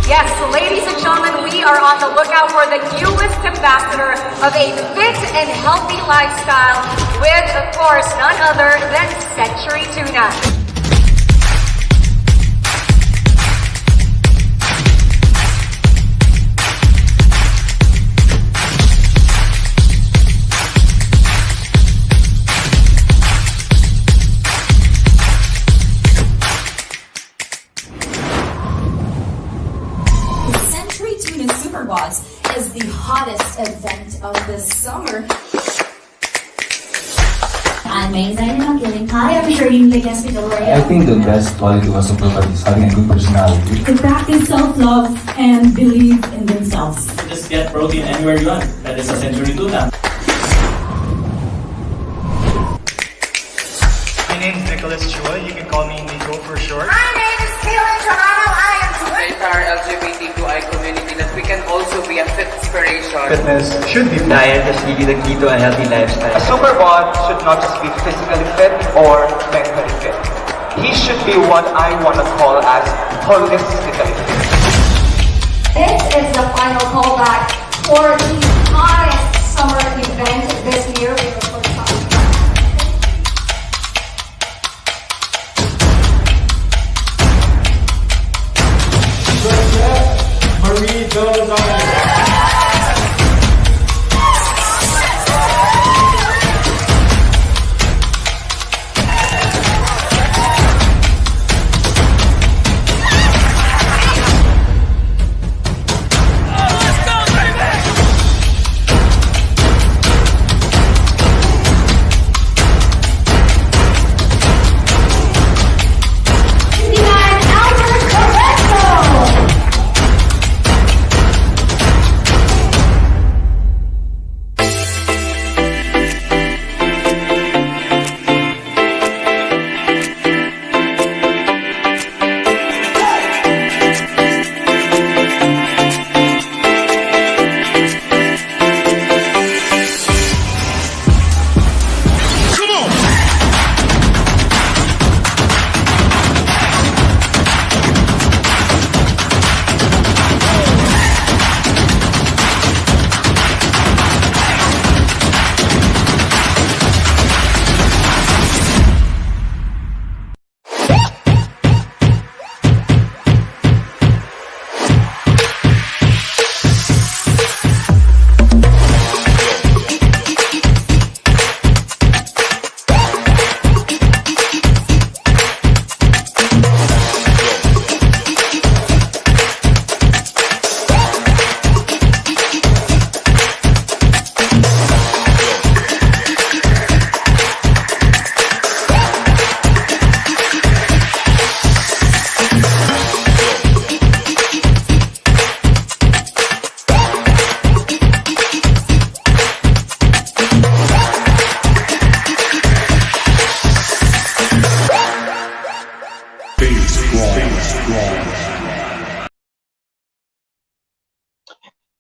Yes, ladies and gentlemen, we are on the lookout for the newest ambassador of a fit and healthy lifestyle with, of course, none other than Century Tuna. Superbods is the hottest event of this summer. I'm Maysay Nagilling. Hi, I'm Shereen Ligas Victoria. I think the best quality of a Superbod is having a good personality. To practice self-love and believe in themselves. Just get protein anywhere you want. That is a Century Tuna. My name is Nicholas Chua. You can call me Nico for short. My name is Taylor Toronto. I am The entire LGBTQI community that we can also be a fit inspiration. Fitness should be Diet is really the key to a healthy lifestyle. A Superbod should not just be physically fit or mentally fit. He should be what I want to call as holistically fit. This is the final callback for the hottest summer event this year. We were supposed to talk about Marie goes on.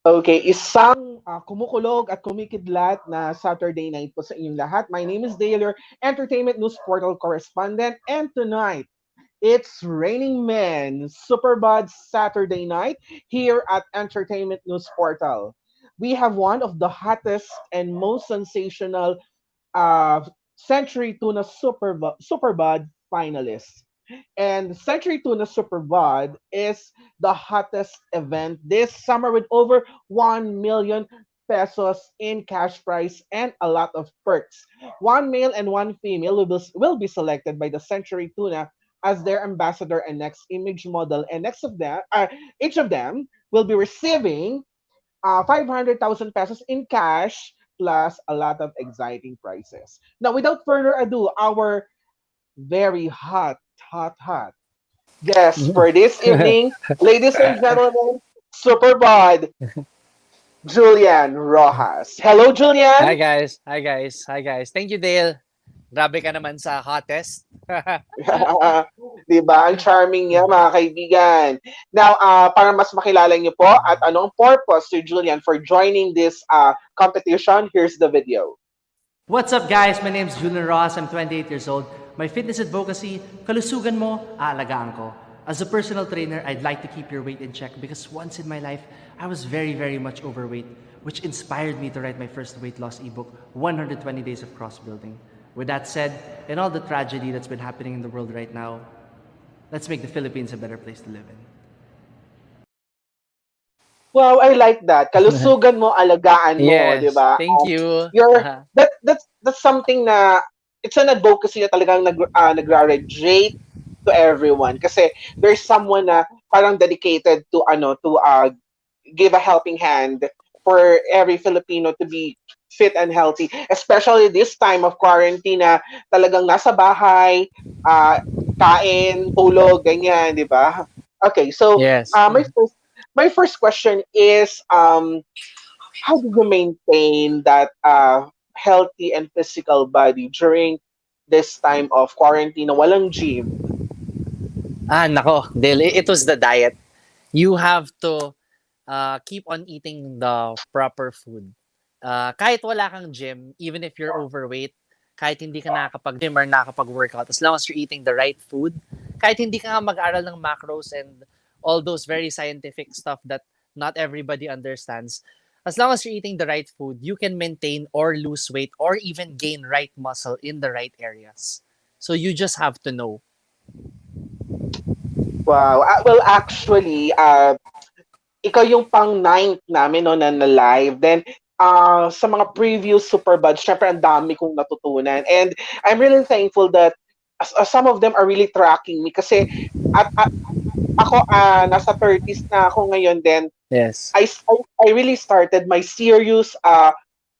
Okay, isang kumukulog at kumikidlat na Saturday night po sa inyong lahat. My name is Dale, Entertainment News Portal correspondent, and tonight, it's Raining Men Superbod Saturday night here at Entertainment News Portal. We have one of the hottest and most sensational Century Tuna Superbod finalists. And Century Tuna Superbod is the hottest event this summer with over 1 million pesos in cash prize and a lot of perks. One male and one female will be selected by the Century Tuna as their ambassador and next image model, and each of them will be receiving 500,000 pesos in cash plus a lot of exciting prizes. Now, without further ado, our very hot guest for this evening, ladies and gentlemen, Superbod, Julian Roxas. Hello, Julian. Hi guys. Thank you, Dale. Grabe ka naman sa hottest. Diba? Ang charming niya, mga kaibigan. Now, para mas makilala niyo po at anong purpose to Julian for joining this competition, here's the video. What's up, guys? My name is Julian Roxas. I'm 28 years old. My fitness advocacy, kalusugan mo, aalagaan ko. As a personal trainer, I'd like to keep your weight in check because once in my life, I was very, very much overweight, which inspired me to write my first weight loss ebook, 120 Days of Cross Building. With that said, and all the tragedy that's been happening in the world right now, let's make the Philippines a better place to live in. Wow, I like that. Kalusugan mo, alagaan mo, di Yes, ba? thank you. That's something na it's an advocacy na talagang nagra-radiate to everyone kasi there's someone na parang dedicated to give a helping hand for every Filipino to be fit and healthy, especially this time of quarantine na talagang nasa bahay, kain, tulog, ganyan, di ba? Okay, so Yes. my first question is how do you maintain that healthy and physical body during this time of quarantine na walang gym? Nako, Dale, it was the diet. You have to keep on eating the proper food. Kahit wala kang gym, even if you're overweight, kahit hindi ka nakakapag-gym or nakakapag-workout, as long as you're eating the right food, kahit hindi ka nga mag-aral ng macros and all those very scientific stuff that not everybody understands, as long as you're eating the right food, you can maintain or lose weight or even gain right muscle in the right areas. So you just have to know. Wow. Well, actually, ikaw yung pang-ninth namin no, na live. Then, sa mga previous Superbods, syempre ang dami kong natutunan. And I'm really thankful that some of them are really tracking me kasi ako nasa 30s na ako ngayon then Yes. I really started my serious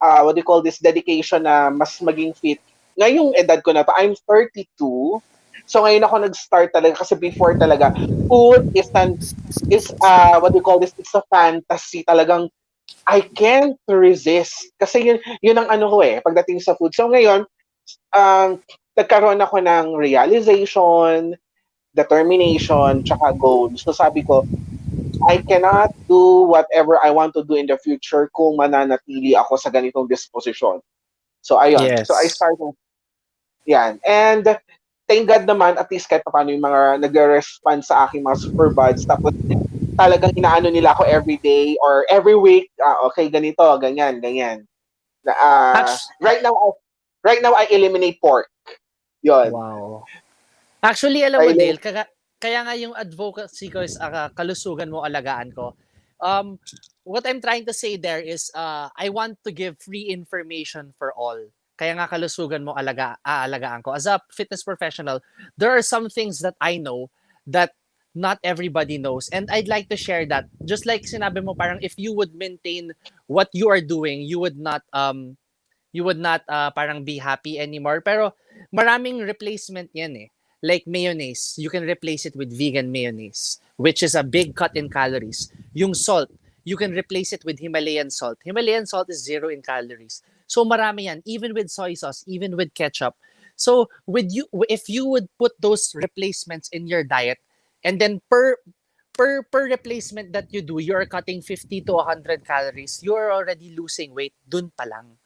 what do you call this dedication na mas maging fit. Ngayong edad ko na to, I'm 32. So ngayon ako nag-start talaga kasi before talaga food is what do you call this, it's a fantasy talagang I can't resist kasi yun ang ano ko pagdating sa food. So ngayon nagkaroon ako ng realization, determination, tsaka goal. So sabi ko, I cannot do whatever I want to do in the future kung mananatili ako sa ganitong disposition. So ayun. Yes. So I started yan. And thank God naman at least kahit paano yung mga nagre-respond sa aking mga Superbods. Tapos talagang inaano nila ako every day or every week. Okay, ganito, ganyan. Right now I eliminate pork. Yun. Wow. Actually, alam mo, Dale, kaya nga yung advocacy ko is kalusugan mo, alagaan ko. What I'm trying to say there is I want to give free information for all. Kaya nga kalusugan mo, aalagaan ko. As a fitness professional, there are some things that I know that not everybody knows. And I'd like to share that. Just like sinabi mo, parang if you would maintain what you are doing, you would not parang be happy anymore. Pero maraming replacement yan eh. Like mayonnaise, you can replace it with vegan mayonnaise, which is a big cut in calories. Yung salt, you can replace it with Himalayan salt. Himalayan salt is 0 in calories. So marami yan, even with soy sauce, even with ketchup. So if you would put those replacements in your diet, and then per replacement that you do, you're cutting 50 to 100 calories, you're already losing weight dun pa lang.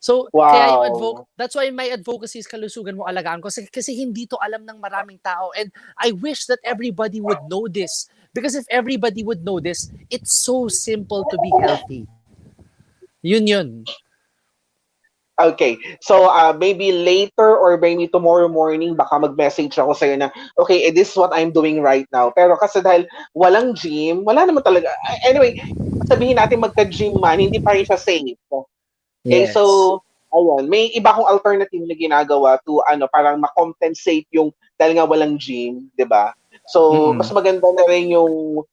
So, kaya that's why my advocacy is kalusugan mo, alagaan ko. Kasi hindi to alam ng maraming tao. And I wish that everybody would know this. Because if everybody would know this, it's so simple to be healthy. Yun. Okay. So, maybe later or maybe tomorrow morning, baka mag-message ako sa'yo na, okay, this is what I'm doing right now. Pero kasi dahil walang gym, wala naman talaga. Anyway, sabihin natin magka-gym man, hindi pa rin siya safe. Okay, Yes. so, ayun, may iba akong alternative na ginagawa to parang ma-compensate yung dahil nga walang gym, 'di ba? So, mas maganda na rin yung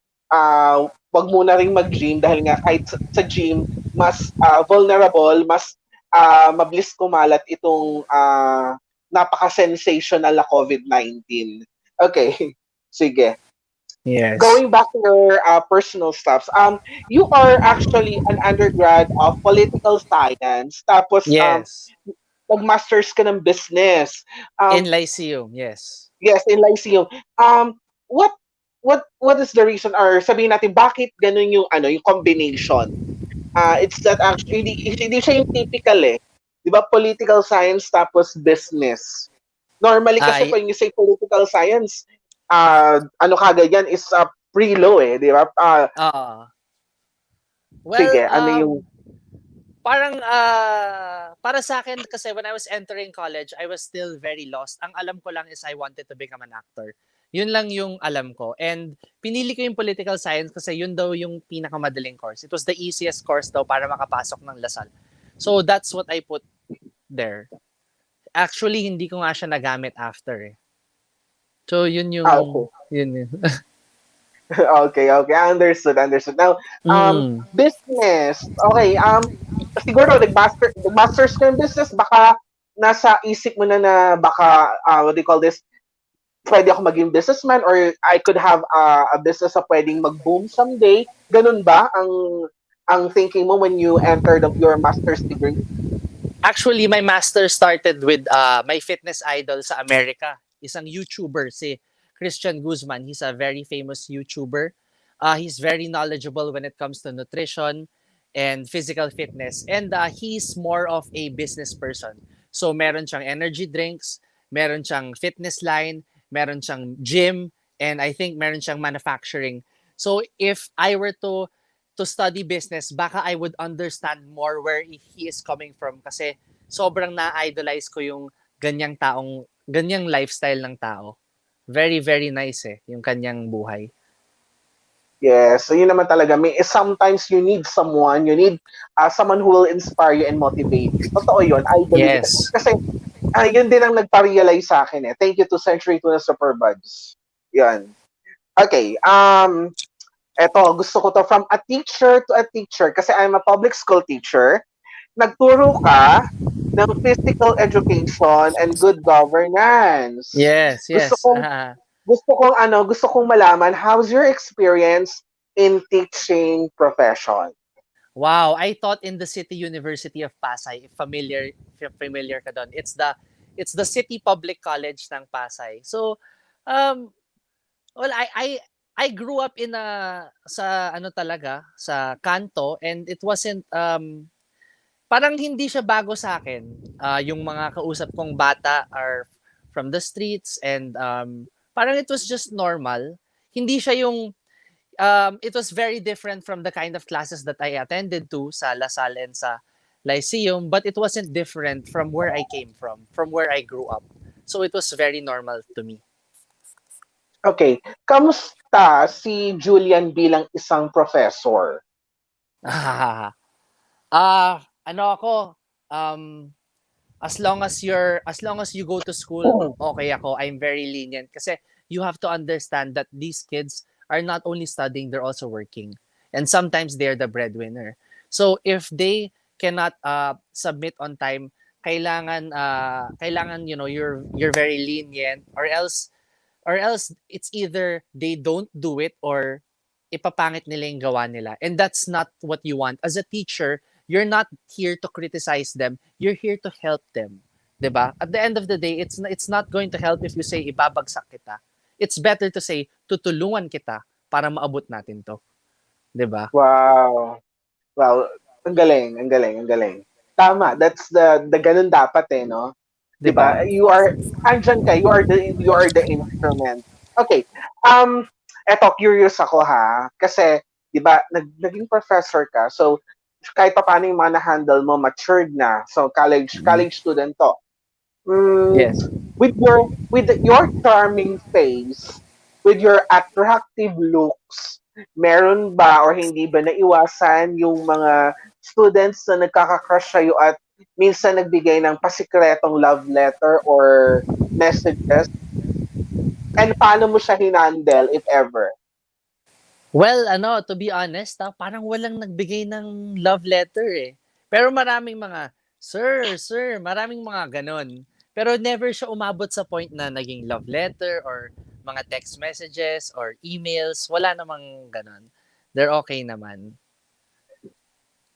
wag muna ring mag-gym dahil nga kahit sa gym mas vulnerable, mas mabilis kumalat itong napaka-sensational na COVID-19. Okay. Sige. Yes. Going back to your personal stuffs, you are actually an undergrad of political science. Tapos, Yes. nag-masters ka ng business. In Lyceum, yes. Yes, in Lyceum. What is the reason, or sabihin natin, bakit ganun yung combination? It's that actually, hindi siya yung typical Di ba, political science tapos business. Normally kasi when you say political science, ano kagad yan is pre-law eh, di ba? Well, Sige, ano yung... parang para sa akin kasi when I was entering college, I was still very lost. Ang alam ko lang is I wanted to become an actor. Yun lang yung alam ko. And pinili ko yung political science kasi yun daw yung pinakamadaling course. It was the easiest course daw para makapasok ng Lasal. So that's what I put there. Actually, hindi ko nga siya nagamit after eh. So yun yung... Yun yun. Okay. Understood. Now, business. Okay, siguro nag-masters ka ng business, baka nasa isip mo na baka, what do you call this, pwede ako maging businessman or I could have a business na pwedeng mag-boom someday. Ganun ba ang thinking mo when you entered your master's degree? Actually, my master started with my fitness idol sa Amerika. Isang YouTuber, si Christian Guzman. He's a very famous YouTuber. He's very knowledgeable when it comes to nutrition and physical fitness. And he's more of a business person. So meron siyang energy drinks, meron siyang fitness line, meron siyang gym, and I think meron siyang manufacturing. So if I were to study business, baka I would understand more where he is coming from kasi sobrang na-idolize ko yung ganyang lifestyle ng tao. Very, very nice yung kanyang buhay. Yes, so yun naman talaga. Sometimes you need someone who will inspire you and motivate you. Totoo yun, I believe. Yes. Kasi yun din ang nagpa-realize sa akin eh. Thank you to Century Tuna Superbods. Yun. Okay, eto, gusto ko to from a teacher to a teacher kasi I'm a public school teacher. Nagturo ka ng physical education and good governance. Yes. Gusto kong malaman, how's your experience in teaching profession? Wow, I taught in the City University of Pasay. If familiar ka doon. It's the City Public College ng Pasay. So, well, I grew up sa kanto, and it wasn't parang hindi siya bago sa akin. Yung mga kausap kong bata are from the streets, and parang it was just normal. Hindi siya yung it was very different from the kind of classes that I attended to sa Lasal and sa Lyceum, but it wasn't different from where I came from where I grew up. So it was very normal to me. Okay, kamusta si Julian bilang isang professor? As long as you go to school, okay ako. I'm very lenient kasi you have to understand that these kids are not only studying, they're also working. And sometimes they're the breadwinner. So if they cannot submit on time, kailangan you're very lenient, or else it's either they don't do it or ipapangit nila yung gawa nila. And that's not what you want. As a teacher, you're not here to criticize them. You're here to help them. 'Di ba? At the end of the day, it's not going to help if you say ibabagsak kita. It's better to say tutulungan kita para maabot natin 'to. 'Di ba? Wow. Wow, ang galing. Tama, that's the ganun dapat no? 'Di ba? You are andyan ka, you are the instrument. Okay. Eto curious ako ha kasi 'di ba naging professor ka. So kahit pa paano yung mga na-handle mo, matured na. So, college student to. Yes. With your charming face, with your attractive looks, meron ba or hindi ba naiwasan yung mga students na nagkaka-crush sa'yo at minsan nagbigay ng pasikretong love letter or messages? And paano mo siya hinandle, if ever? Well, to be honest, parang walang nagbigay ng love letter eh. Pero maraming mga, sir, maraming mga ganon. Pero never siya umabot sa point na naging love letter or mga text messages or emails. Wala namang ganon. They're okay naman.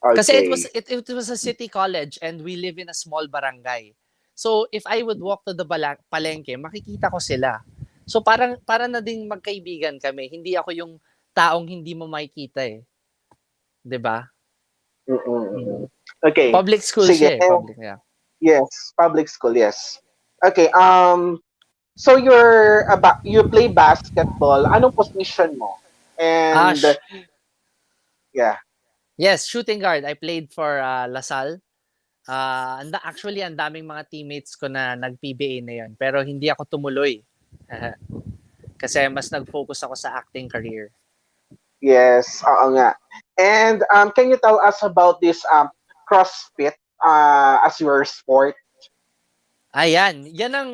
Okay. Kasi it was a city college and we live in a small barangay. So if I would walk to the palengke, makikita ko sila. So parang na ding magkaibigan kami. Hindi ako yung taong hindi mo makikita eh. 'Di ba? Okay. Public school Sige. siya eh. Public, yeah. Yes, public school, yes. Okay, So you play basketball. Anong position mo? And Ash, yeah. yes, shooting guard. I played for Lasal. Actually, ang daming mga teammates ko na nag-PBA na yon. Pero hindi ako tumuloy. Kasi mas nag-focus ako sa acting career. Yes, oo nga. And can you tell us about this CrossFit as your sport? Ayan, yan ang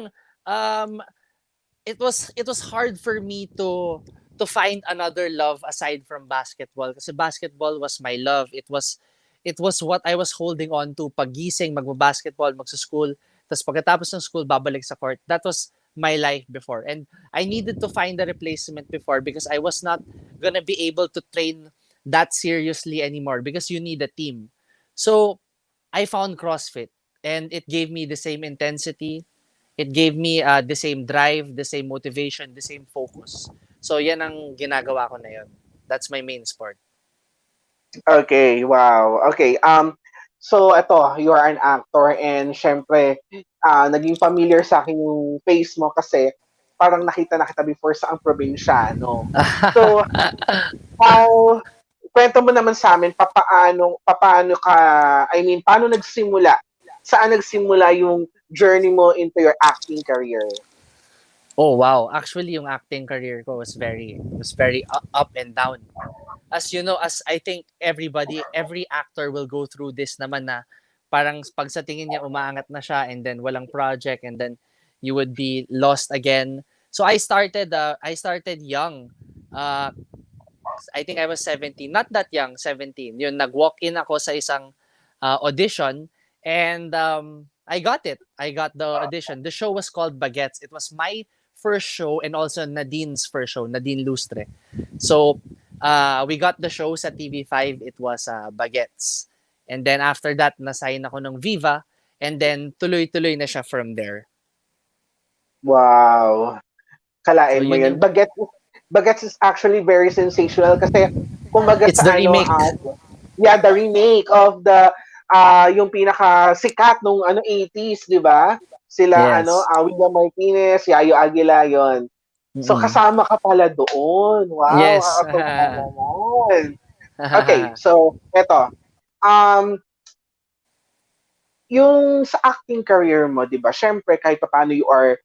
it was hard for me to find another love aside from basketball kasi basketball was my love. It was what I was holding on to pagising, magbabasketball, magsa-school, tapos pagkatapos ng school babalik sa court. That was my life before. And I needed to find a replacement before because I was not gonna be able to train that seriously anymore because you need a team. So I found CrossFit and it gave me the same intensity. It gave me the same drive, the same motivation, the same focus. So yan ang ginagawa ko na yun. That's my main sport. Okay, wow. Okay, so ito, you are an actor and syempre, naging familiar sa akin yung face mo kasi parang nakita na kita before sa ang probinsyano. So, kwento mo naman sa amin, paano ka, paano nagsimula? Saan nagsimula yung journey mo into your acting career? Oh wow, actually yung acting career ko was very up and down. As you know, as I think every actor will go through this naman na parang pag sa tingin niya umaangat na siya and then walang project and then you would be lost again. So I started young. I think I was 17, not that young, 17. Yun, nag-walk in ako sa isang audition and I got it. I got the audition. The show was called Baguettes. It was my first show and also Nadine's first show, Nadine Lustre. So we got the show sa TV5. It was Baguettes. And then after that, nasign ako ng Viva. And then tuloy-tuloy na siya from there. Wow. Kalain So, mo yun. Baguettes is actually very sensational kasi kumbaga It's the remake. The remake of the yung pinaka sikat nung 80s, 'di ba? Sila Yes. William Martinez, Yayo Aguila yon. So kasama ka pala doon. Wow. Yes. Naman. Okay, so eto. Yung sa acting career mo, 'di ba? Syempre kahit paano you are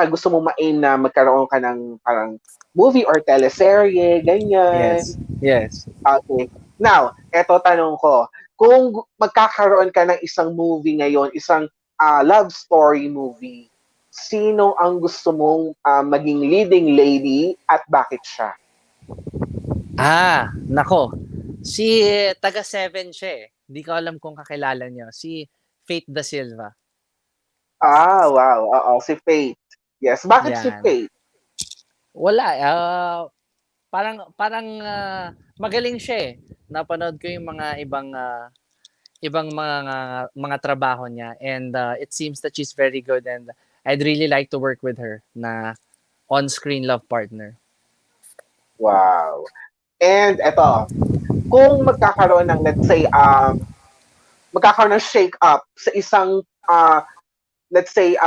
gusto mo ma-aim na magkaroon ka ng parang movie or teleserye, ganyan. Yes. Okay. Now, eto tanong ko. Kung magkakaroon ka ng isang movie ngayon, isang love story movie, sino ang gusto mong maging leading lady at bakit siya? Nako. Si taga 7 siya eh. Hindi ko alam kung kakilala niyo. Si Faith Da Silva. Wow. Oo, si Faith. Yes. Bakit si Yan. Faith? Wala. Parang magaling siya eh. Napanood ko yung mga ibang mga trabaho niya and it seems that she's very good and I'd really like to work with her na on-screen love partner. Wow. And eto, kung magkakaroon ng, let's say, magkakaroon ng shake-up sa isang, let's say,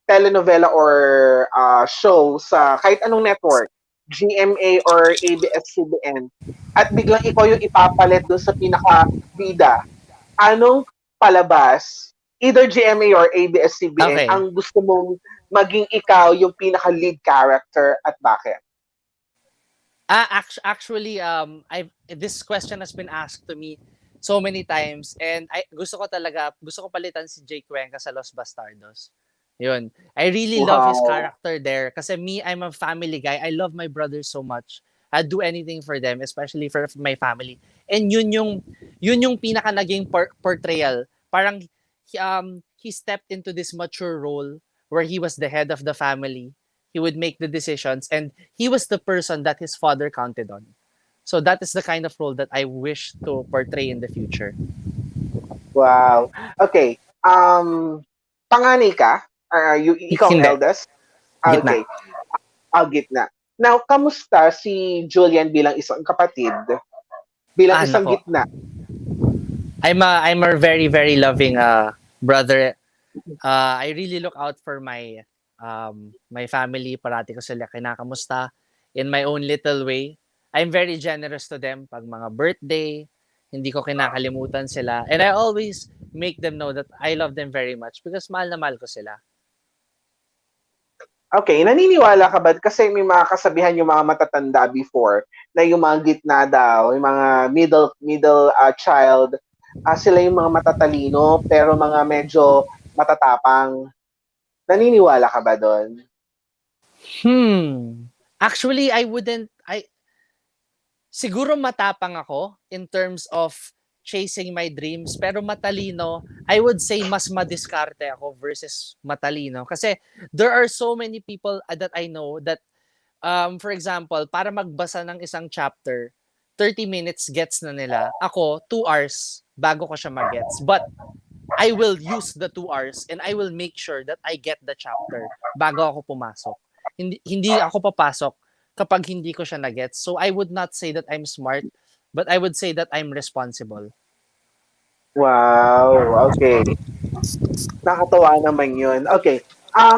telenovela or show sa kahit anong network, GMA or ABS-CBN, at biglang ikaw yung ipapalit dun sa pinaka-bida, anong palabas, either GMA or ABS-CBN, Okay. ang gusto mong maging ikaw yung pinaka-lead character at bakit? Actually, this question has been asked to me so many times and gusto ko palitan si Jake Cuenca sa Los Bastardos. Yun. I really love his character there kasi I'm a family guy. I love my brothers so much. I'd do anything for them, especially for my family. And yun yung pinaka naging portrayal. Parang he stepped into this mature role where he was the head of the family. He would make the decisions and he was the person that his father counted on. So that is the kind of role that I wish to portray in the future. Wow. Okay. Panganay ka? Ikaw ang Hindi. eldest? Gitna. Okay. Gitna. Now, kamusta si Julian bilang isang kapatid? Bilang isang nako. gitna? I'm a very, very loving brother. I really look out for my My family, parati ko sila kinakamusta in my own little way. I'm very generous to them pag mga birthday, hindi ko kinakalimutan sila. And I always make them know that I love them very much because mahal na mahal ko sila. Okay, naniniwala ka ba? Kasi may mga kasabihan yung mga matatanda before na yung mga gitna daw, yung mga middle child, sila yung mga matatalino pero mga medyo matatapang. Naniniwala ka ba doon? Actually, siguro matapang ako in terms of chasing my dreams, pero matalino, I would say mas madiskarte ako versus matalino. Kasi there are so many people that I know that, for example, para magbasa ng isang chapter, 30 minutes gets na nila. Ako, 2 hours bago ko siya mag-gets. But I will use the 2 hours and I will make sure that I get the chapter bago ako pumasok. Hindi ako papasok kapag hindi ko siya na-gets. So I would not say that I'm smart, but I would say that I'm responsible. Wow, okay. Nakatawa naman yun. Okay,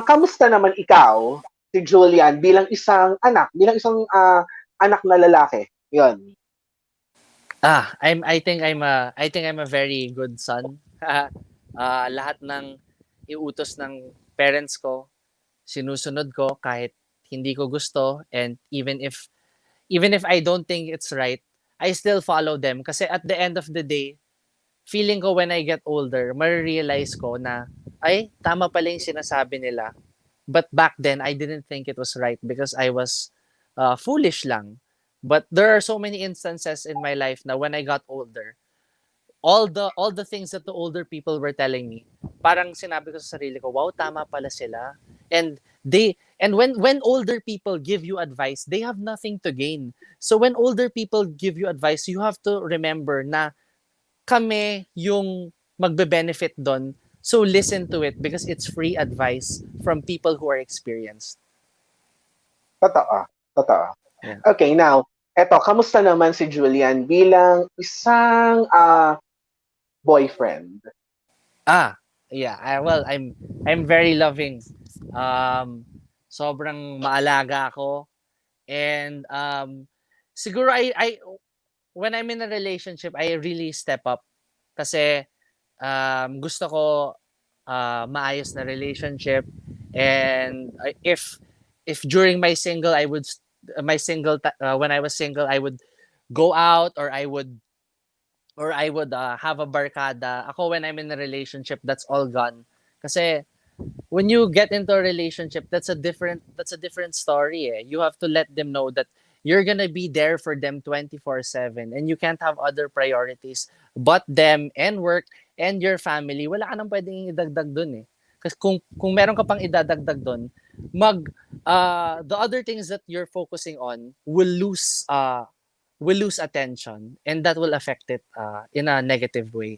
kamusta naman ikaw, si Julian, bilang isang anak na lalaki? Yun. I think I'm a very good son. Lahat ng iutos ng parents ko, sinusunod ko kahit hindi ko gusto, and even if I don't think it's right, I still follow them kasi at the end of the day, feeling ko when I get older, ma-realize ko na ay tama pala yung sinasabi nila. But back then I didn't think it was right because I was foolish lang. But there are so many instances in my life na when I got older, all the things that the older people were telling me, parang sinabi ko sa sarili ko, wow, tama pala sila. And when older people give you advice, they have nothing to gain. So when older people give you advice, you have to remember na kami yung magbe-benefit doon. So listen to it because it's free advice from people who are experienced. Totoo. Yeah. Okay, now, eto, kamusta naman si Julian bilang isang boyfriend? Yeah. Well, I'm very loving. Sobrang maalaga ako. And siguro I when I'm in a relationship, I really step up kasi gusto ko maayos na relationship, and if during my single when I was single, I would go out or I would have a barkada. Ako, when I'm in a relationship, that's all gone. Kasi when you get into a relationship, that's a different story. You have to let them know that you're gonna be there for them 24/7 and you can't have other priorities but them and work and your family. Wala ka nang pwedeng idagdag dun eh. Kasi kung meron ka pang idadagdag dun, the other things that you're focusing on will lose attention, and that will affect it in a negative way.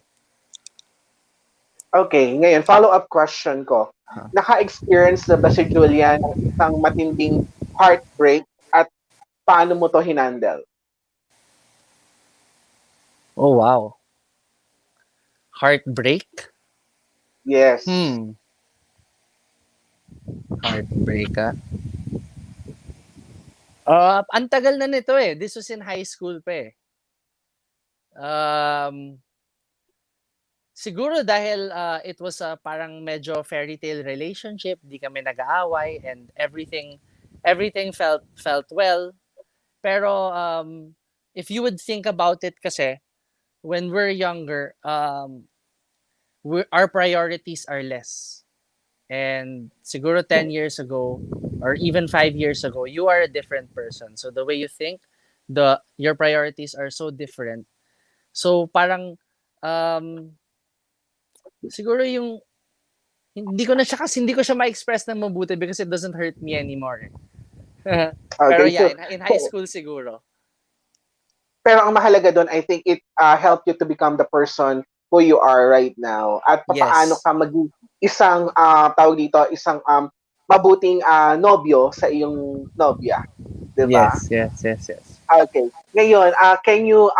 Okay, ngayon, follow-up question ko. Naka-experience na ba si Julian ng isang matinding heartbreak at paano mo to hinandle? Oh, wow. Heartbreak? Yes. Heartbreak, ang tagal na nito eh. This was in high school pa eh. Siguro dahil it was parang medyo fairy tale relationship, di kami nag-aaway and everything felt well. Pero if you would think about it kasi, when we're younger, our priorities are less. And siguro 10 years ago or even 5 years ago, you are a different person. So the way you think, your priorities are so different. So parang siguro yung hindi ko siya ma-express ng mabuti because it doesn't hurt me anymore. Pero yeah, in high school siguro. Pero ang mahalaga doon, I think it helped you to become the person who you are right now. At paano ka maging isang isang mabuting nobyo sa iyong nobya. Diba? Yes. Okay. Ngayon, can you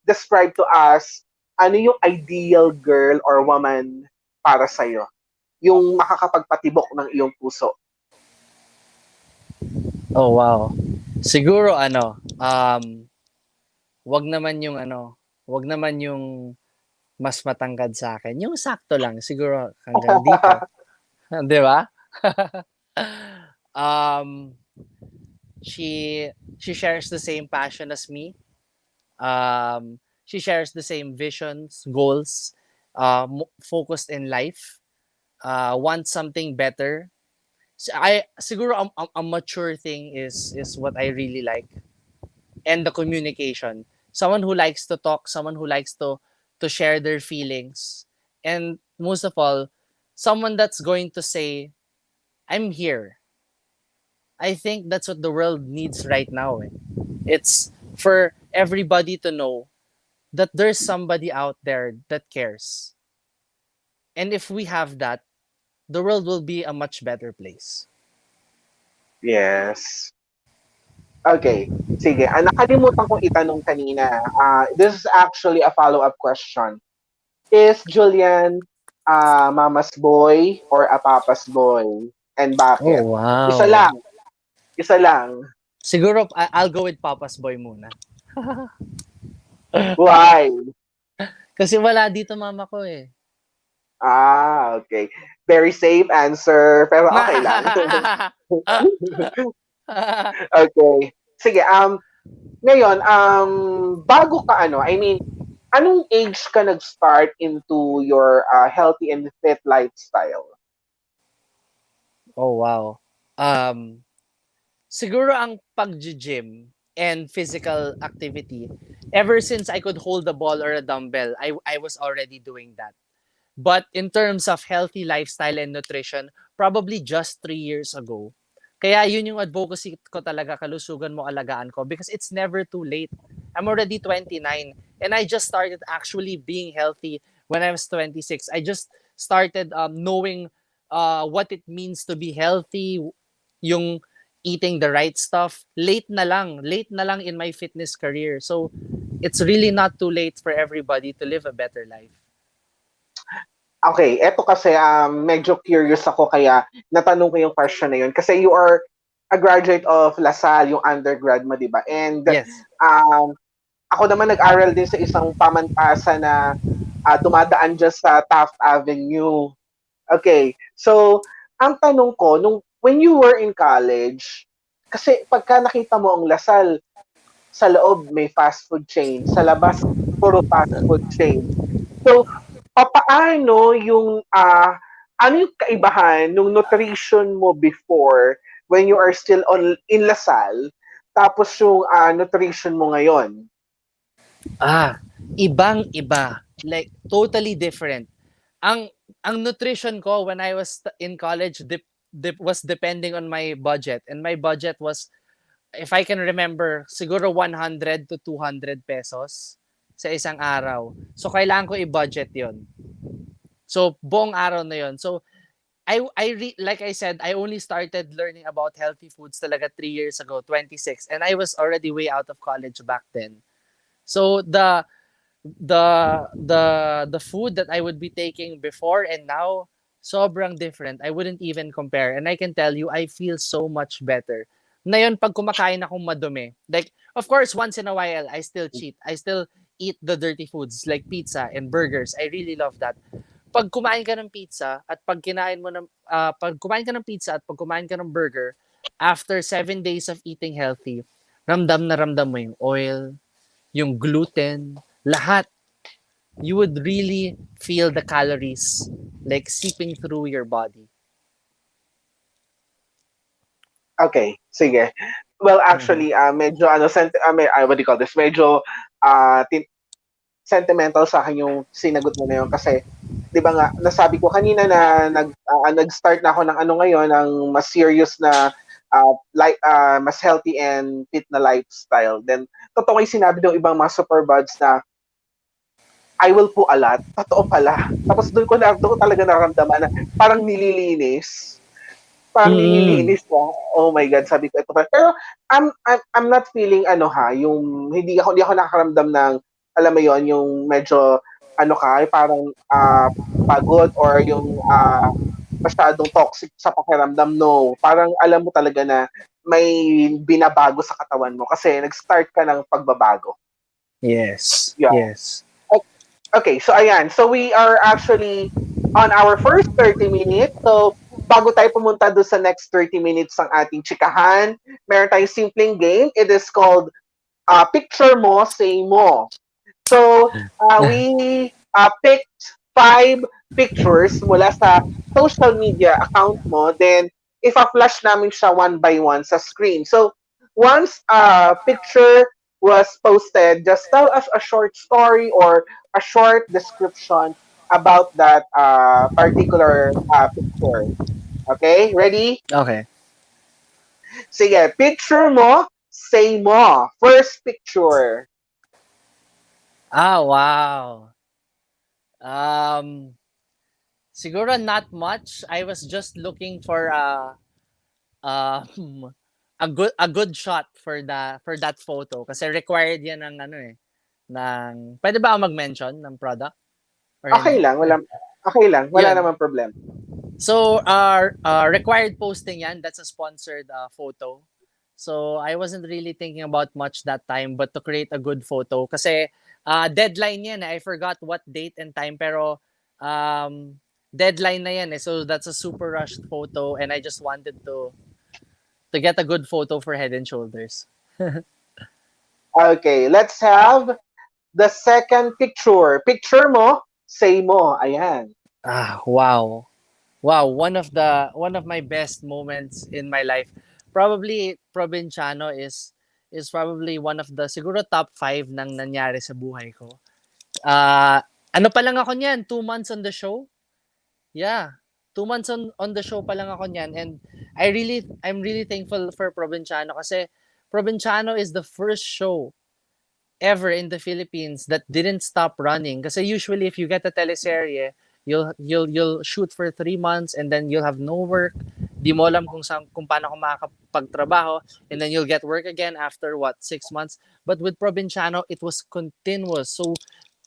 describe to us ano yung ideal girl or woman para sa'yo? Yung makakapagpatibok ng iyong puso. Oh, wow. Siguro wag naman yung mas matangkad sa akin. Yung sakto lang, siguro hanggang dito. 'Di ba? um, she shares the same passion as me. She shares the same visions, goals, focused in life, wants something better. Siguro a mature thing is what I really like, and the communication. Someone who likes to talk, someone who likes to share their feelings, and most of all, someone that's going to say, "I'm here." I think that's what the world needs right now. It's for everybody to know that there's somebody out there that cares. And if we have that, the world will be a much better place. Yes. Okay. Sige. Nakalimutan kong itanong kanina. This is actually a follow-up question. Is Julian mama's boy or a papa's boy? And bakit? Oh, wow. Isa lang. Isa lang. Siguro, I'll go with Papa's Boy muna. Why? Kasi wala dito mama ko eh. Okay. Very safe answer. Pero okay lang. Okay. Sige, ngayon, bago ka anong age ka nag-start into your healthy and fit lifestyle? Oh, wow. Siguro ang pag-gym and physical activity, ever since I could hold a ball or a dumbbell, I was already doing that. But in terms of healthy lifestyle and nutrition, probably just 3 years ago. Kaya yun yung advocacy ko talaga, kalusugan mo, alagaan ko, because it's never too late. I'm already 29 and I just started actually being healthy when I was 26. I just started knowing what it means to be healthy, yung eating the right stuff. Late na lang in my fitness career. So it's really not too late for everybody to live a better life. Okay, eto kasi medyo curious ako kaya natanong ko yung question na yun. Kasi you are a graduate of LaSalle, yung undergrad mo, di ba? And Yes. ako naman nag-aral din sa isang pamantasan na dumadaan dyan sa Taft Avenue. Okay, so ang tanong ko, when you were in college, kasi pagka nakita mo ang LaSalle, sa loob may fast food chain, sa labas puro fast food chain. So, paano yung ano yung kaibahan ng nutrition mo before when you are still in LaSalle tapos yung nutrition mo ngayon? Ibang-iba, like totally different. Ang nutrition ko when I was in college was depending on my budget, and my budget was, if I can remember, siguro 100 to 200 pesos sa isang araw. So, kailangan ko i-budget yon. So, buong araw na yon. So, like I said, I only started learning about healthy foods talaga 3 years ago, 26. And I was already way out of college back then. So, the food that I would be taking before and now, sobrang different. I wouldn't even compare. And I can tell you, I feel so much better. Ngayon, pag kumakain akong madumi, like, of course, once in a while, I still cheat. I still eat the dirty foods like pizza and burgers. I really love that. Pag kumain ka ng pizza at pag kumain ka ng burger, after 7 days of eating healthy, ramdam na ramdam mo yung oil, yung gluten, lahat. You would really feel the calories like seeping through your body. Okay, sige. Well, actually, medyo what do you call this? Medyo sentimental sa akin yung sinagot mo na yun kasi 'di ba nga nasabi ko kanina na nag-start na ako ng ngayon ng mas serious na mas healthy and fit na lifestyle. Then totoo yung sinabi ng ibang mga superbuds na I will po a lot. Totoo pala. Tapos doon ko talaga naramdaman na parang nililinis. Nililinis ko. Oh my God, sabi ko ito pa. Pero I'm not feeling yung hindi ako nakaramdam ng alam mo yon yung medyo parang pagod or yung masyadong toxic sa pakiramdam. No, parang alam mo talaga na may binabago sa katawan mo kasi nag-start ka ng pagbabago. Yes. Yeah. Yes. Okay, so ayan. So we are actually on our first 30 minutes. So bago tayo pumunta doon sa next 30 minutes ng ating chikahan, meron tayong simpleng game. It is called Picture Mo, Say Mo. So we picked 5 pictures mula sa social media account mo. Then if flash namin siya one by one sa screen. So once a picture was posted, just tell us a short story or a short description about that particular picture. Okay, ready? Okay. Sige, picture mo, say mo. First picture. Wow. Siguro not much. I was just looking for a good shot for that photo kasi required 'yan ng pwede ba ako mag-mention ng product? Or Okay hindi? lang, wala Yun. naman problem. So, required posting yan. That's a sponsored photo. So, I wasn't really thinking about much that time but to create a good photo. Kasi, deadline yan. I forgot what date and time. Pero, deadline na yan. So, that's a super rushed photo. And I just wanted to get a good photo for Head and Shoulders. Okay, let's have the second picture. Picture mo, say mo. Ayan. Wow. Wow, one of my best moments in my life. Probably Provinciano is probably one of the siguro top 5 nang nangyari sa buhay ko. Ano pa lang ako niyan, 2 months on the show. Yeah. 2 months on the show pa lang ako niyan, and I'm really thankful for Provinciano kasi Provinciano is the first show ever in the Philippines that didn't stop running. Kasi usually if you get a teleserye, you'll shoot for 3 months and then you'll have no work. Di mo alam kung paano ka makakapagtrabaho, and then you'll get work again after 6 months. But with Provinciano, it was continuous. So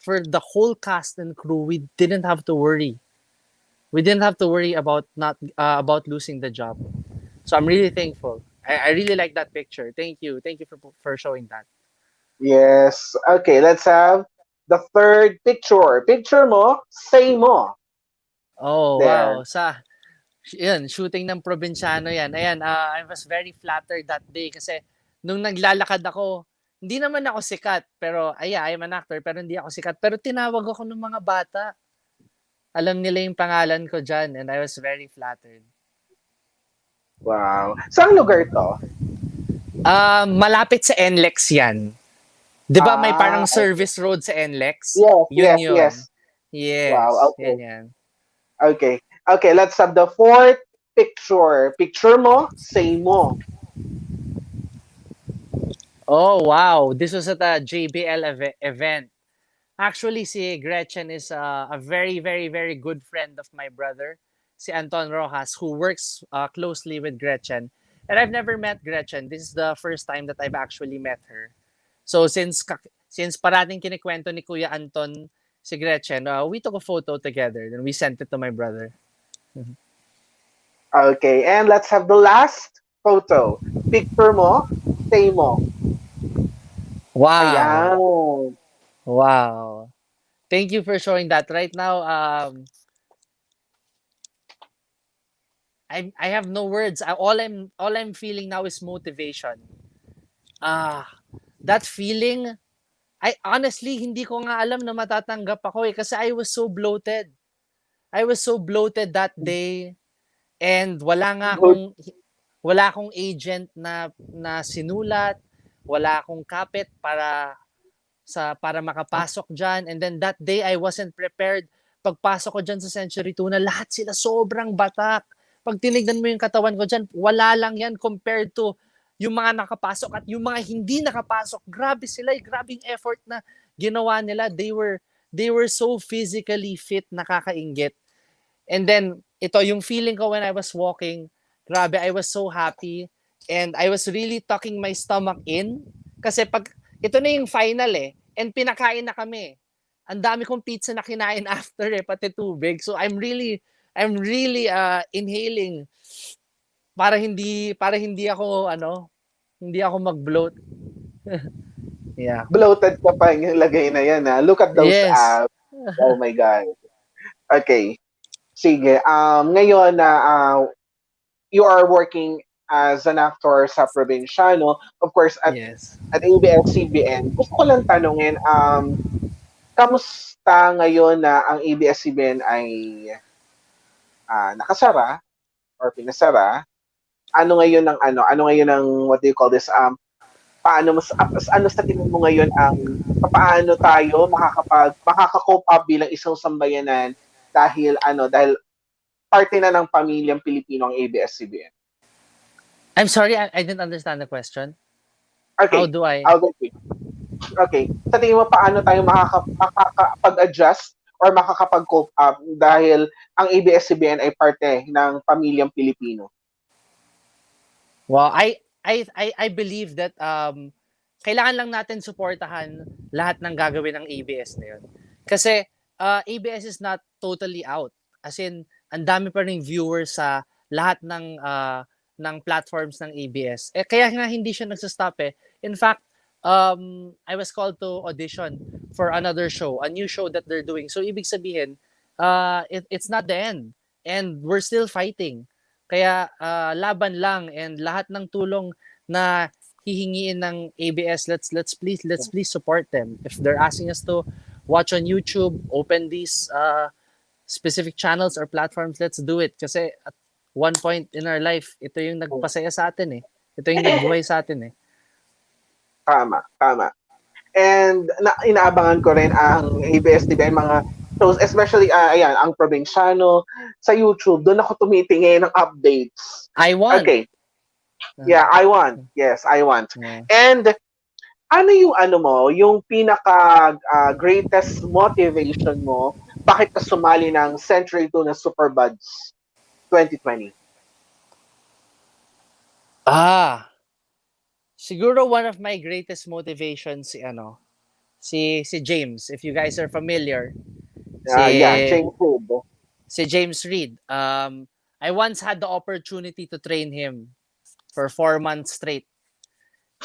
for the whole cast and crew, we didn't have to worry. We didn't have to worry about about losing the job. So I'm really thankful. I really like that picture. Thank you for showing that. Yes. Okay, let's have the third picture. Picture mo, say mo. Oh, There. wow. Shooting ng Provinciano yan. Ayan, I was very flattered that day kasi nung naglalakad ako, hindi naman ako sikat, pero I'm an actor, pero hindi ako sikat. Pero tinawag ako ng mga bata. Alam nila yung pangalan ko dyan, and I was very flattered. Wow. Saan lugar to? Malapit sa NLEX yan. Di ba may parang service road sa NLEX? Yes, Yun. yes. Yes. Wow, okay. Yan. Okay. Okay, let's have the fourth picture. Picture mo, say mo. Oh, wow. This was at a JBL event. Actually, si Gretchen is a very, very, very good friend of my brother, si Anton Rojas, who works closely with Gretchen. And I've never met Gretchen. This is the first time that I've actually met her. So since parating kinikwento ni Kuya Anton si Gretchen, we took a photo together. Then we sent it to my brother. Okay, and let's have the last photo. Picture mo, say mo. Wow. Ayan. Wow. Thank you for showing that. Right now, I have no words. All I'm feeling now is motivation. That feeling, I honestly hindi ko nga alam na matatanggap ako kasi I was so bloated. I was so bloated that day, and wala akong agent na sinulat, wala akong kapit para makapasok diyan, and then that day I wasn't prepared. Pagpasok ko diyan sa Century Tuna, lahat sila sobrang batak. Pag tinignan mo yung katawan ko diyan, wala lang yan compared to yung mga nakapasok at yung mga hindi nakapasok. Grabe sila, grabe yung effort na ginawa nila. They were so physically fit, nakakainggit. And then ito yung feeling ko when I was walking, grabe, I was so happy, and I was really tucking my stomach in kasi pag ito na yung final and pinakain na kami. Ang dami kong pizza na kinain after pati tubig. So I'm really I'm really inhaling para hindi ako hindi ako mag-bloat. Yeah. Bloated ka pa yung lagay na yan, ha? Look at those Yes. abs. Oh my God. Okay. Sige. Ngayon na you are working as an actor sa probinsyano, of course, Yes. at ABS-CBN, gusto ko lang tanungin, kamusta ngayon na ang ABS-CBN ay nakasara or pinasara? Ano ngayon ang ano ngayon ang what do you call this? Paano mas ano sa tingin mo ngayon ang paano tayo makaka-cope up bilang isang sambayanan dahil parte na ng pamilyang Pilipino ang ABS-CBN. I'm sorry, I didn't understand the question. Okay. How do I? I'll go quick. Okay. Sa tingin mo paano tayo makakapag-adjust or makakapag-cope up dahil ang ABS-CBN ay parte ng pamilyang Pilipino? Well, I believe that kailangan lang natin suportahan lahat ng gagawin ng ABS na yun. Kasi ABS is not totally out. As in, ang dami pa ring viewers sa lahat ng platforms ng ABS. Kaya nga hindi siya nagsastop eh. In fact, I was called to audition for another show, a new show that they're doing. So ibig sabihin, it's not the end. And we're still fighting. Kaya laban lang, and lahat ng tulong na hihingiin ng ABS, let's please support them. If they're asking us to watch on YouTube, open these specific channels or platforms, let's do it. Kasi at one point in our life, ito yung nagpasaya sa atin eh. Ito yung nagbuhay sa atin eh. Tama. And inaabangan ko rin ang ABS-CBN mga shows, especially ang probinsyano sa YouTube. Doon ako tumitingin ng updates. I want. Okay. Yeah, I want. Yes, I want. Yeah. And ano yung pinaka greatest motivation mo bakit ka sumali ng Century Tuna Superbods 2020? Siguro one of my greatest motivations si James, if you guys are familiar. James Reed. Si James Reed. I once had the opportunity to train him for 4 months straight.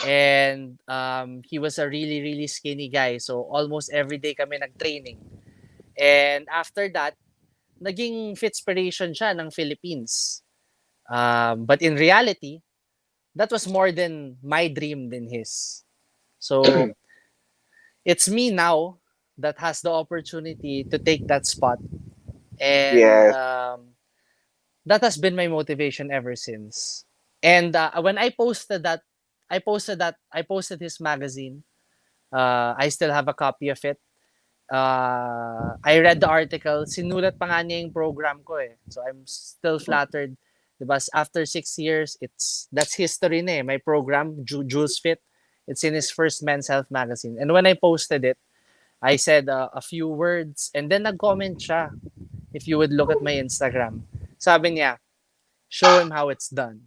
And he was a really, really skinny guy. So almost every day kami nag-training. And after that, naging fitspiration siya ng Philippines. But in reality, that was more than my dream than his. So it's me now that has the opportunity to take that spot. And Yes. that has been my motivation ever since. And when I posted his magazine. I still have a copy of it. I read the article. Sinulat pa nga niya yung program ko eh. So I'm still flattered. Diba? After 6 years, that's history na eh. My program, Jules Fit, it's in his first men's health magazine. And when I posted it, I said a few words and then nag-comment siya. If you would look at my Instagram. Sabi niya, show him how it's done.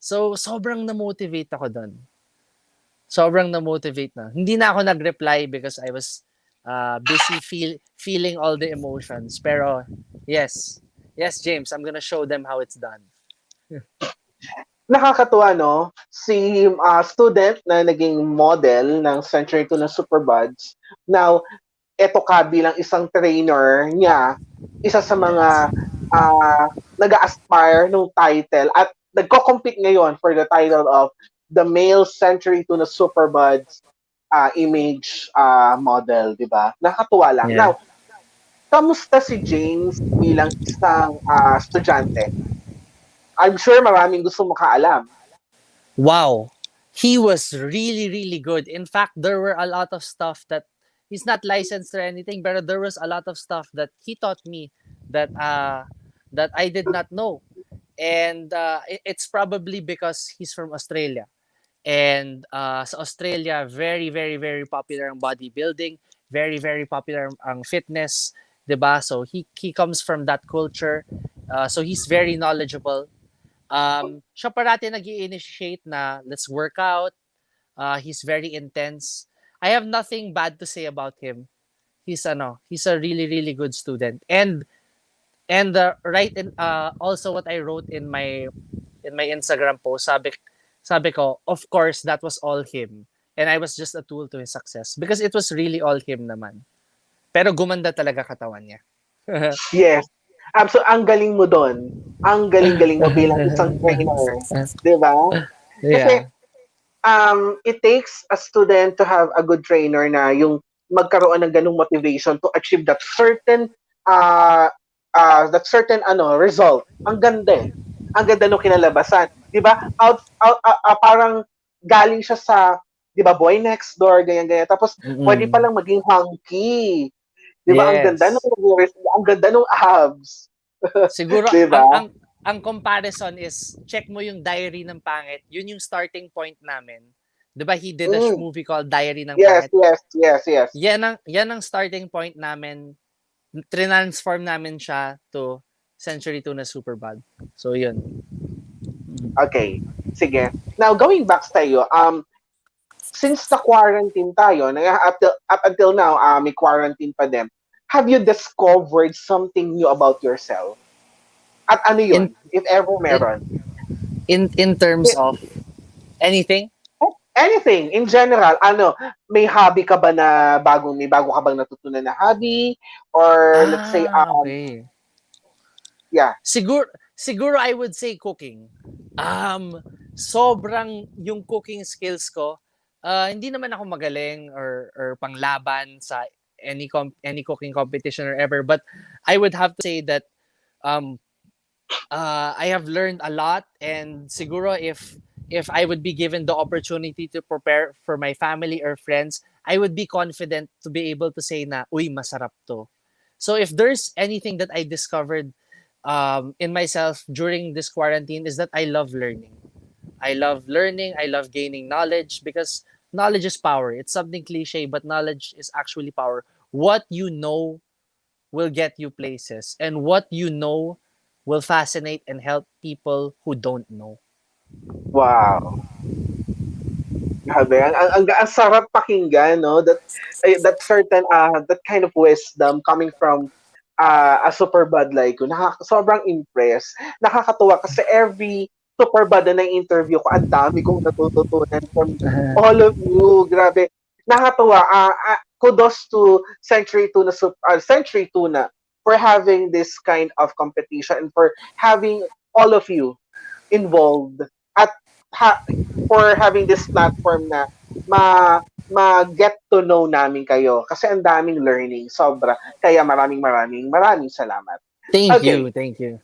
So, sobrang na-motivate ako doon. Sobrang na-motivate na. Hindi na ako nag-reply because I was busy feeling all the emotions. Pero, yes, James, I'm gonna show them how it's done. Nakakatuwa, no? Si student na naging model ng Century Tuna Superbods, now, eto ka bilang isang trainer niya, isa sa mga nag-aspire ng title at nagko-compete ngayon for the title of the male Century Tuna Superbods image model, di ba? Nakakatuwa lang. Yeah. Now, kamusta si James bilang isang estudyante? I'm sure maraming gusto makaalam. Wow. He was really, really good. In fact, there were a lot of stuff that he's not licensed or anything, but there was a lot of stuff that he taught me that I did not know. And it's probably because he's from Australia. And sa Australia, very, very, very popular ang bodybuilding, very, very popular ang fitness, diba? So he comes from that culture. So he's very knowledgeable. Siya parati nag-i-initiate na let's work out. He's very intense. I have nothing bad to say about him. He's a really, really good student. And And also what I wrote in my Instagram post, sabi ko, of course that was all him. And I was just a tool to his success because it was really all him naman. Pero gumanda talaga katawan niya. Yes. So, ang galing mo doon. Ang galing-galing mo bilang isang trainer. Di ba? Kasi, Yeah. it takes a student to have a good trainer na yung magkaroon ng ganung motivation to achieve uh, result. Ang ganda eh. Ang ganda nung kinalabasan. Di ba? Parang galing siya sa, di ba, Boy Next Door, ganyan-ganyan. Tapos, pwede palang maging hunky. Di ba? Yes. Ang ganda nung abs. Siguro Diba? ang comparison is check mo yung Diary ng Pangit. Yun yung starting point namin. 'Di ba he did a movie called Diary ng Yes, Pangit? yes. Yan ang starting point namin. Transform namin siya to Century Tuna Superbod. So yun. Okay. Sige. Now, going back sa iyo, since na-quarantine tayo, up until now, may quarantine pa din, have you discovered something new about yourself? At ano yun? If ever meron. In terms of anything? Anything, in general, may hobby ka ba na may bago ka bang natutunan na hobby? Or let's say, okay. Yeah. Siguro I would say cooking. Sobrang yung cooking skills ko, hindi naman ako magaling or panglaban sa any cooking competition or ever, but I would have to say that I have learned a lot, and siguro if I would be given the opportunity to prepare for my family or friends, I would be confident to be able to say na, uy, masarap to. So if there's anything that I discovered in myself during this quarantine is that I love learning. I love gaining knowledge because knowledge is power. It's something cliche, but knowledge is actually power. What you know will get you places, and what you know will fascinate and help people who don't know. Wow. Grabe, ang sarap pakinggan, no? That certain that kind of wisdom coming from a Superbod like you. Sobrang impressed. Nakakatuwa kasi every Superbod na interview ko, ang dami kong natututunan from all of you. Grabe. Nakakatuwa. Kudos to Century Tuna for having this kind of competition and for having all of you involved at for having this platform na ma-get to know namin kayo kasi ang daming learning, sobra. Kaya maraming salamat. Thank you.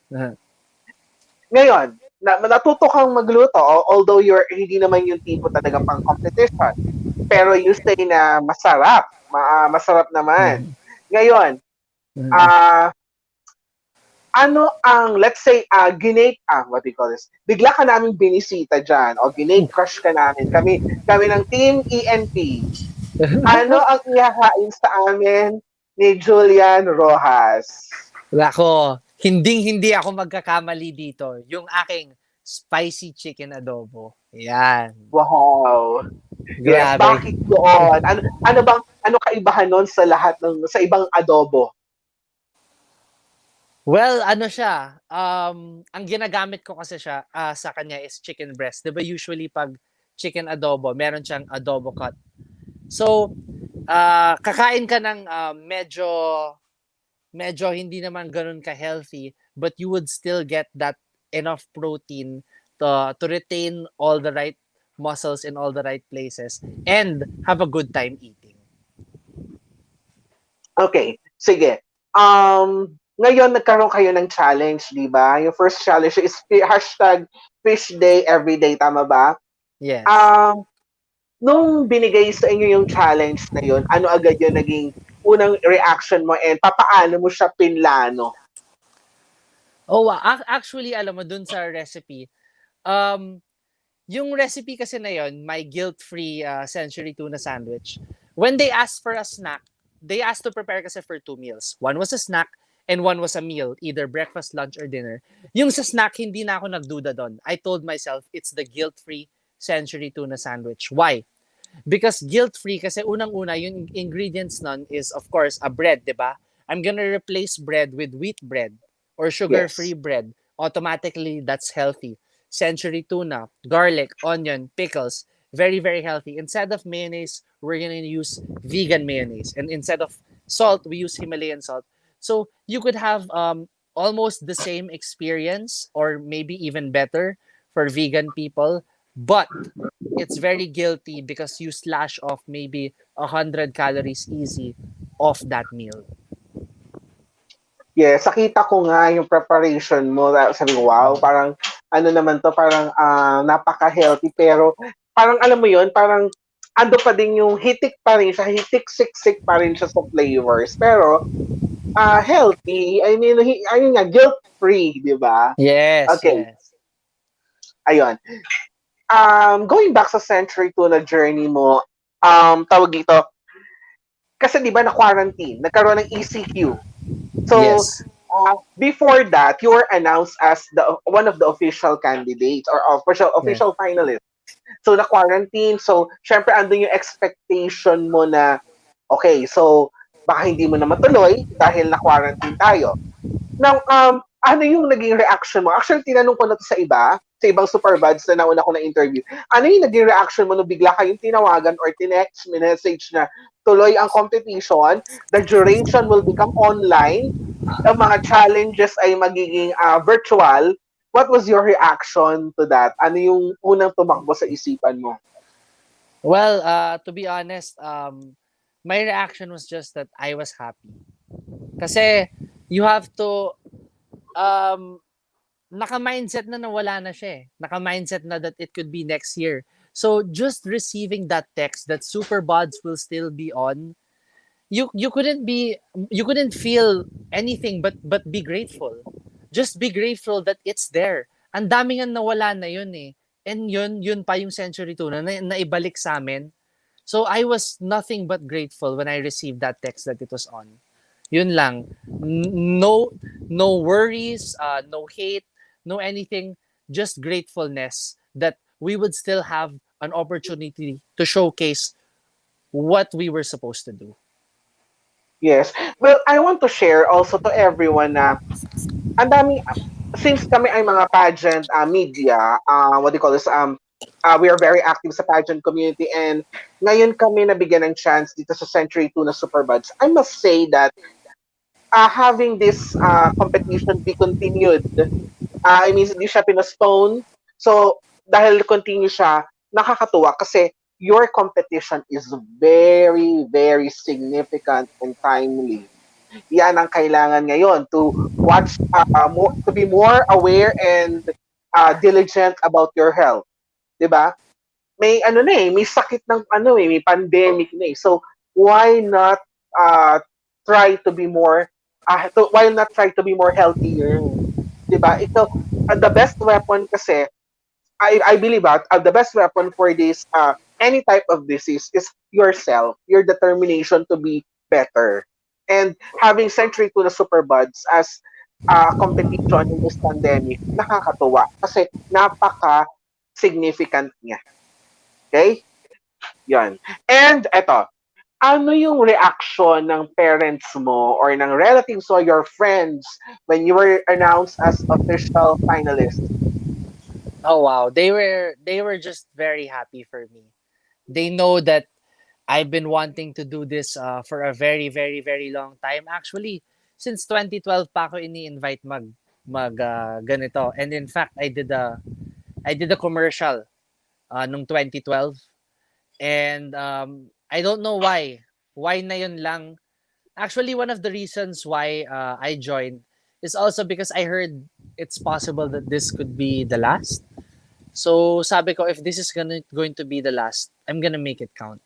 Ngayon, natuto kang magluto, although hindi naman yung tipo talaga pang competition. Pero you say na masarap. Masarap naman. Ngayon, ano ang, let's say, what do you call this? Bigla ka namin binisita dyan, o crush ka namin. Kami ng Team ENP. Ano ang ihahain sa amin ni Julian Roxas? Lako, hindi ako magkakamali dito. Yung aking spicy chicken adobo. Yan. Wow. Yes, Grabe. bakit doon? Ano kaibahan nun sa lahat sa ibang adobo? Well, ano siya, ang ginagamit ko kasi siya sa kanya is chicken breast. Diba usually pag chicken adobo, meron siyang adobo cut. So, kakain ka ng medyo hindi naman ganun ka-healthy, but you would still get that enough protein to retain all the right muscles in all the right places and have a good time eating. Okay, sige. Ngayon, nagkaroon kayo ng challenge, di ba? Yung first challenge is #fishday everyday, tama ba? Yes. Nung binigay sa inyo yung challenge na yun, ano agad yung naging unang reaction mo and papaano mo siya pinlano? Oh, actually, alam mo, dun sa recipe, yung recipe kasi na yun, my guilt-free Century Tuna sandwich, when they asked for a snack, they asked to prepare kasi for 2 meals. One was a snack, and one was a meal, either breakfast, lunch, or dinner. Yung sa snack, hindi na ako nagduda doon. I told myself, it's the guilt-free Century Tuna sandwich. Why? Because guilt-free, kasi unang-una, yung ingredients nun is, of course, a bread, di ba? I'm gonna replace bread with wheat bread or sugar-free Yes. bread, automatically that's healthy. Century tuna, garlic, onion, pickles, very, very healthy. Instead of mayonnaise, we're going to use vegan mayonnaise. And instead of salt, we use Himalayan salt. So you could have almost the same experience or maybe even better for vegan people, but it's very guilty because you slash off maybe 100 calories easy off that meal. Yes, nakita ko nga yung preparation mo. Sabi ko, wow, parang ano naman to, parang napaka-healthy. Pero parang alam mo yun, parang ando pa din yung hitik pa rin siya, hitik siksik pa rin siya sa flavors. Pero healthy, I mean, ayun nga, guilt-free, di ba? Yes, Okay, yes. ayun. Going back sa Century Tuna journey mo, tawag dito, kasi di ba na-quarantine, nagkaroon ng ECQ. So, Yes. before that, you were announced as one of the official candidates or Yeah. official finalists. So, na-quarantine. So, syempre, andun yung expectation mo na, okay, so, baka hindi mo na matuloy dahil na-quarantine tayo. Now, ano yung naging reaction mo? Actually, tinanong ko na to sa ibang superbuds na nauna ko na interview. Ano yung naging reaction mo nung bigla kayong tinawagan or tinext message na tuloy ang competition, the duration will become online, ang mga challenges ay magiging virtual. What was your reaction to that? Ano yung unang tumakbo sa isipan mo? Well, to be honest, my reaction was just that I was happy. Kasi you have to naka-mindset na wala na siya eh. Naka-mindset na that it could be next year. So just receiving that text that Superbods will still be on, you couldn't feel anything but be grateful. Just be grateful that it's there. Ang dami nga nawala na yun eh. And yun pa yung Century Tuna na naibalik sa amin. So I was nothing but grateful when I received that text that it was on. Yun lang. No worries, no hate, no anything, just gratefulness that we would still have an opportunity to showcase what we were supposed to do. Yes. Well, I want to share also to everyone na ang dami, since kami ay mga pageant media, what do you call this, we are very active sa pageant community and ngayon kami nabigyan ng chance dito sa Century Tuna Superbods. I must say that having this competition be continued, I mean, hindi siya pinostpone. So, dahil continue siya, nakakatuwa kasi your competition is very, very significant and timely. Yan ang kailangan ngayon to watch, to be more aware and diligent about your health. 'Di ba? May ano na eh, may sakit ng may pandemic na eh. So why not try to be more why not try to be more healthier? 'Di ba? Ito the best weapon kasi I believe that the best weapon for this any type of disease is yourself, your determination to be better. And having Century Tuna Superbuds as competition in this pandemic, nakakatuwa kasi napaka-significant niya. Okay? Yan. And eto, ano yung reaction ng parents mo or ng relatives or your friends when you were announced as official finalist? Oh wow, they were just very happy for me. They know that I've been wanting to do this for a very very very long time. Actually, since 2012 pa ako ini-invite mag ganito. And in fact, I did a commercial nung 2012. And I don't know why. Why na yun lang. Actually, one of the reasons why I joined is also because I heard it's possible that this could be the last. So sabi ko, if this is going to be the last, I'm gonna make it count.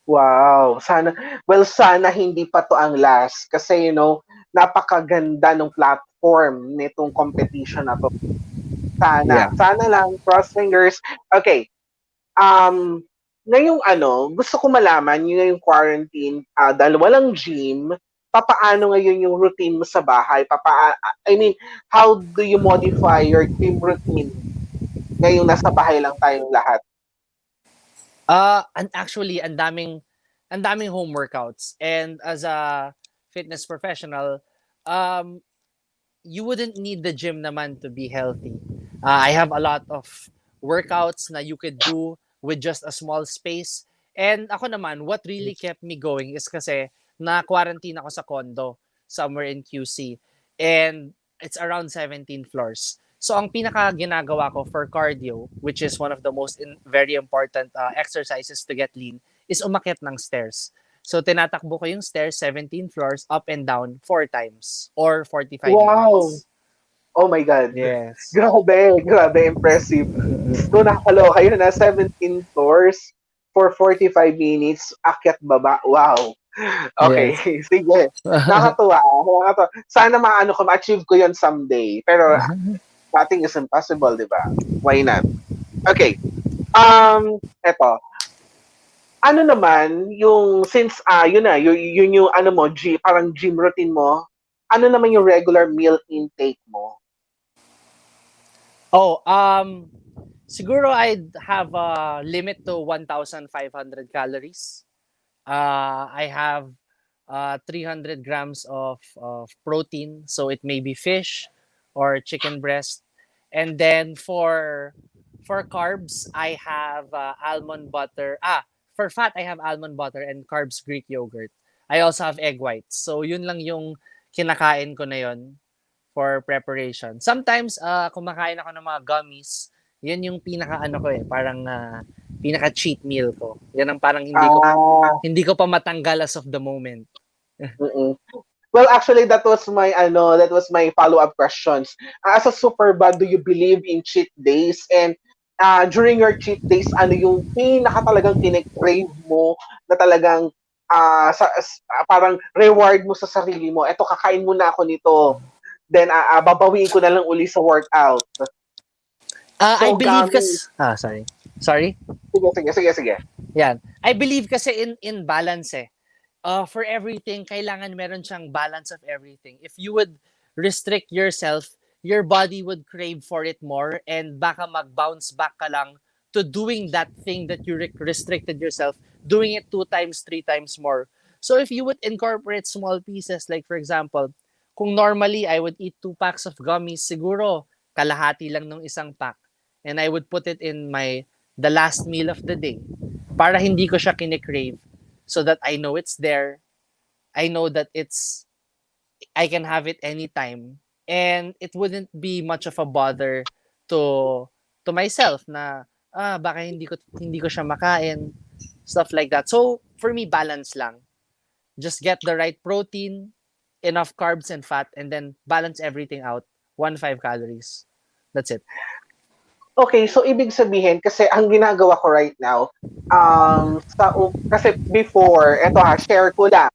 Wow, sana hindi pa to ang last kasi napakaganda ng platform nitong competition na to. Yeah. Sana lang, cross fingers. Okay. Ngayong gusto ko malaman yung quarantine, dahil walang gym, papaano ngayon yung routine mo sa bahay? I mean, how do you modify your gym routine ngayong nasa bahay lang tayong lahat? And actually, ang daming home workouts. And as a fitness professional, you wouldn't need the gym naman to be healthy. I have a lot of workouts na you could do with just a small space. And ako naman, what really kept me going is kasi na-quarantine ako sa condo somewhere in QC. And it's around 17 floors. So ang pinaka ginagawa ko for cardio, which is one of the most very important exercises to get lean, is umakyat ng stairs. So tinatakbo ko yung stairs 17 floors up and down 4 times or 45 Wow! minutes. Oh my God. Yes. Grabe, impressive. So nakakaloka yun na 17 floors for 45 minutes, akyat baba. Wow. Okay, sige. Nakakatuwa. Sana maano ko, ma-achieve ko yun someday. Pero nothing is impossible, di ba? Why not? Okay. Eto. Ano naman yung since yun yung ano mo, parang gym routine mo, ano naman yung regular meal intake mo? Siguro I'd have a limit to 1,500 calories. I have 300 grams of protein, so it may be fish or chicken breast. And then for carbs, I have almond butter. For fat, I have almond butter and carbs Greek yogurt. I also have egg whites. So yun lang yung kinakain ko na yun for preparation. Sometimes, kumakain ako ng mga gummies. Yan yung pinaka-ano ko parang pinaka-cheat meal ko. Yan ang parang hindi ko pa matanggal as of the moment. Well, actually, that was my follow-up questions. As a Superbod, do you believe in cheat days? And during your cheat days, ano yung talagang kine-crave mo na talagang parang reward mo sa sarili mo? Eto, kakain muna ako nito. Then, babawiin ko na lang uli sa workout. I believe sorry. Sige. Yan. I believe kasi in balance for everything, kailangan meron siyang balance of everything. If you would restrict yourself, your body would crave for it more and baka mag-bounce back ka lang to doing that thing that you restricted yourself, doing it 2 times, 3 times more. So if you would incorporate small pieces, like for example, kung normally I would eat 2 packs of gummies, siguro kalahati lang ng isang pack. And I would put it in the last meal of the day para hindi ko siya kine-crave so that I know it's there. I know that I can have it anytime. And it wouldn't be much of a bother to myself na baka hindi ko siya makain, stuff like that. So for me, balance lang. Just get the right protein, enough carbs and fat, and then balance everything out. 1.5 calories. That's it. Okay, so ibig sabihin, kasi ang ginagawa ko right now, kasi before, share ko lang.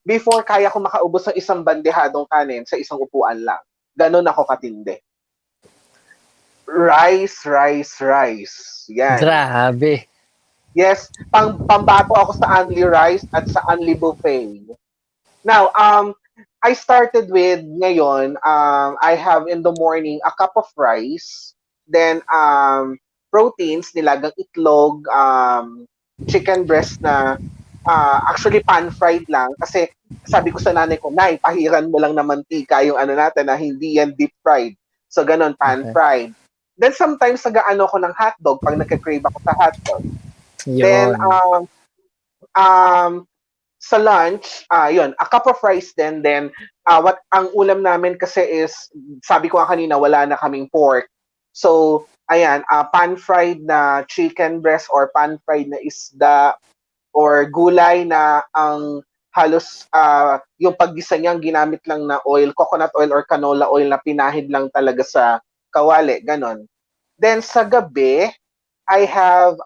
Before, kaya ko makaubos ng isang bandehadong kanin sa isang upuan lang. Ganon ako katindi. Rice. Yan. Grabe. Yes, pambato ako sa Only Rice at sa Only Buffet. Now, I started with ngayon, I have in the morning a cup of rice, then proteins, nilagang itlog, chicken breast na actually pan-fried lang kasi sabi ko sa nanay ko, Nay, pahiran mo lang na mantika yung natin na hindi yan deep-fried. So, ganun, pan-fried. Okay. Then, sometimes, nag-ano ko ng hotdog pag nagka-crave ako sa hotdog. Yun. Then, sa lunch, a cup of rice then what ang ulam namin kasi is, sabi ko kanina, wala na kaming pork. So, ayan, pan-fried na chicken breast or pan-fried na isda or gulay na ang halos yung paggisa niya ginamit lang na oil, coconut oil or canola oil na pinahid lang talaga sa kawali, ganon. Then sa gabi, I have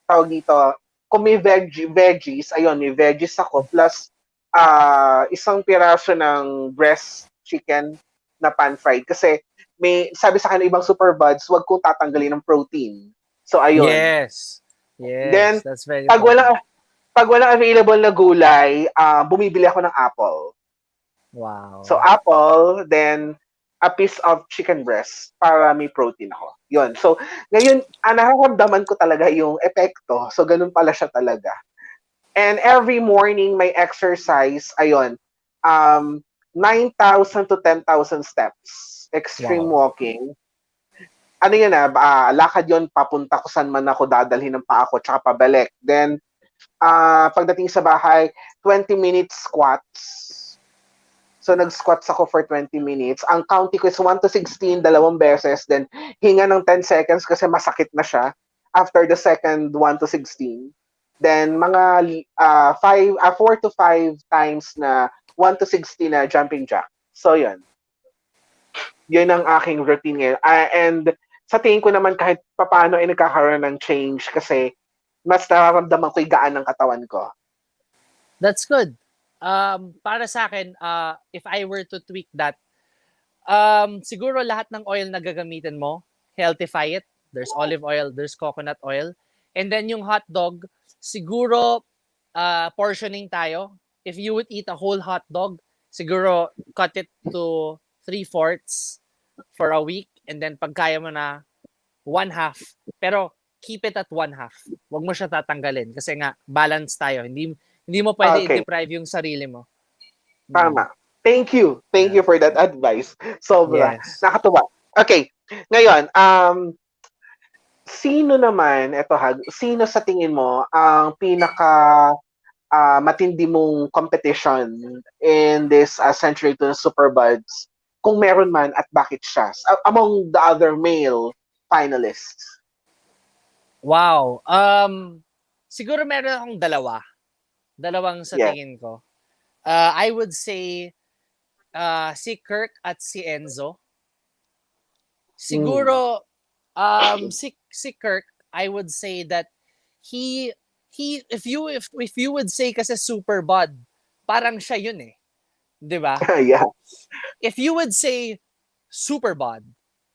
tawag dito, kung may veggies, ayun, may veggies ako plus isang piraso ng breast chicken na pan-fried kasi may sabi sa kanila ibang Superbods, wag kong tatanggalin ng protein. So ayun. Yes. Then, that's very pag walang available na gulay, bumibili ako ng apple. Wow. So, apple, then a piece of chicken breast para may protein ako. Yun. So, ngayon, nakakamdaman ko talaga yung epekto. So, ganun pala siya talaga. And every morning, my exercise, ayun, 9,000 to 10,000 steps. Extreme Wow. walking. Ano yun lakad yun papunta ko saan man ako dadalhin ng paa ko tsaka pabalik. Then, pagdating sa bahay, 20 minutes squats. So, nag-squats ako for 20 minutes. Ang county ko is 1 to 16, 2 beses. Then, hinga ng 10 seconds kasi masakit na siya after the second 1 to 16. Then, mga 4 to 5 times na 1 to 16 na jumping jack. So, yun. Yun ang aking routine ngayon. And sa tingin ko naman kahit papaano ay nagkakaroon ng change kasi mas nararamdaman ko yung gaan ng katawan ko. That's good. Para sa akin, if I were to tweak that, siguro lahat ng oil na gagamitin mo, healthify it. There's olive oil, there's coconut oil. And then yung hot dog, siguro portioning tayo. If you would eat a whole hot dog, siguro cut it to 3/4 for a week. And then pag kaya mo na, 1/2. Pero keep it at 1/2. Huwag mo siya tatanggalin. Kasi nga, balance tayo. Hindi mo pwede i-deprive yung sarili mo. Tama. Thank you. Thank you for that advice. Sobra. Yes. Nakatuwa. Okay. Ngayon, sino sa tingin mo ang pinaka matindi mong competition in this Century Tuna Superbods? Kung meron man at bakit siya? Among the other male finalists. Wow. Siguro meron akong dalawang sa tingin ko. I would say si Kirk at si Enzo. Siguro si Kirk, I would say that he if you would say kasi Superbod, parang siya yun eh. 'Di ba? Yeah. If you would say Superbod,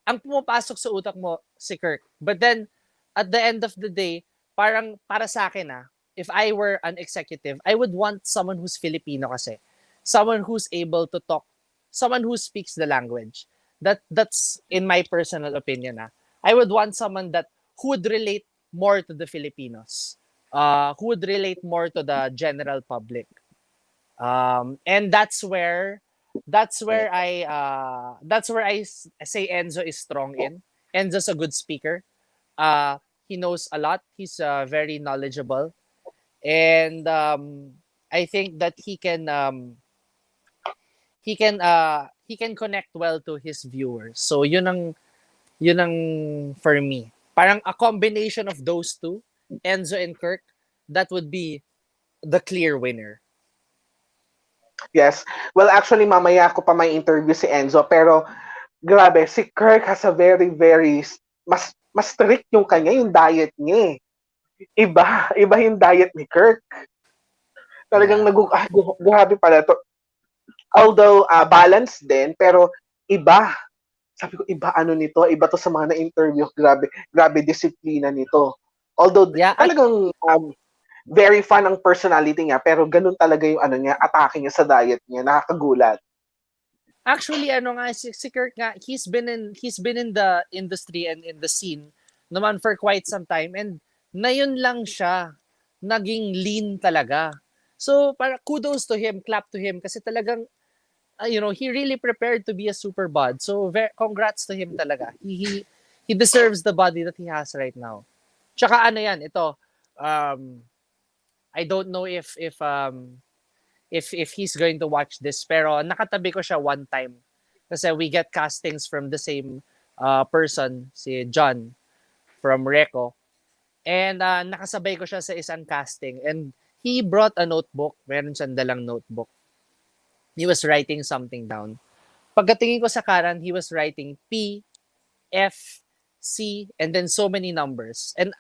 ang pumapasok sa utak mo si Kirk. But then at the end of the day, parang para sa akin if I were an executive, I would want someone who's Filipino kasi. Someone who's able to talk, someone who speaks the language. That's in my personal opinion. I would want someone who would relate more to the Filipinos. Who would relate more to the general public. And that's where I say Enzo is strong in. Enzo's a good speaker. He knows a lot. He's very knowledgeable. And I think that he can connect well to his viewers. So yun ang for me. Parang a combination of those two, Enzo and Kirk, that would be the clear winner. Yes. Well, actually, mamaya ko pa may interview si Enzo, pero grabe, si Kirk has a very, very, mas strict yung diet niya eh. Iba yung diet ni Kirk. Talagang grabe pala to. Although, balanced din, pero iba. Sabi ko, iba nito? Iba to sa mga na-interview. Grabe disiplina nito. Although, talagang very fun ang personality niya, pero ganun talaga yung atake niya sa diet niya. Nakakagulat. Actually, si Kirk nga, he's been in the industry and in the scene naman for quite some time, and na yun lang siya naging lean talaga. So, para kudos to him, clap to him, kasi talagang he really prepared to be a Superbod. So, congrats to him talaga. He deserves the body that he has right now. Tsaka ito, I don't know if he's going to watch this, pero nakatabi ko siya one time kasi we get castings from the same person, si John from Reco, and nakasabay ko siya sa isang casting, and he brought a notebook. Meron siyang dalang notebook. He was writing something down. Pagkatingin ko sa kanan, he was writing P, F, C, and then so many numbers. And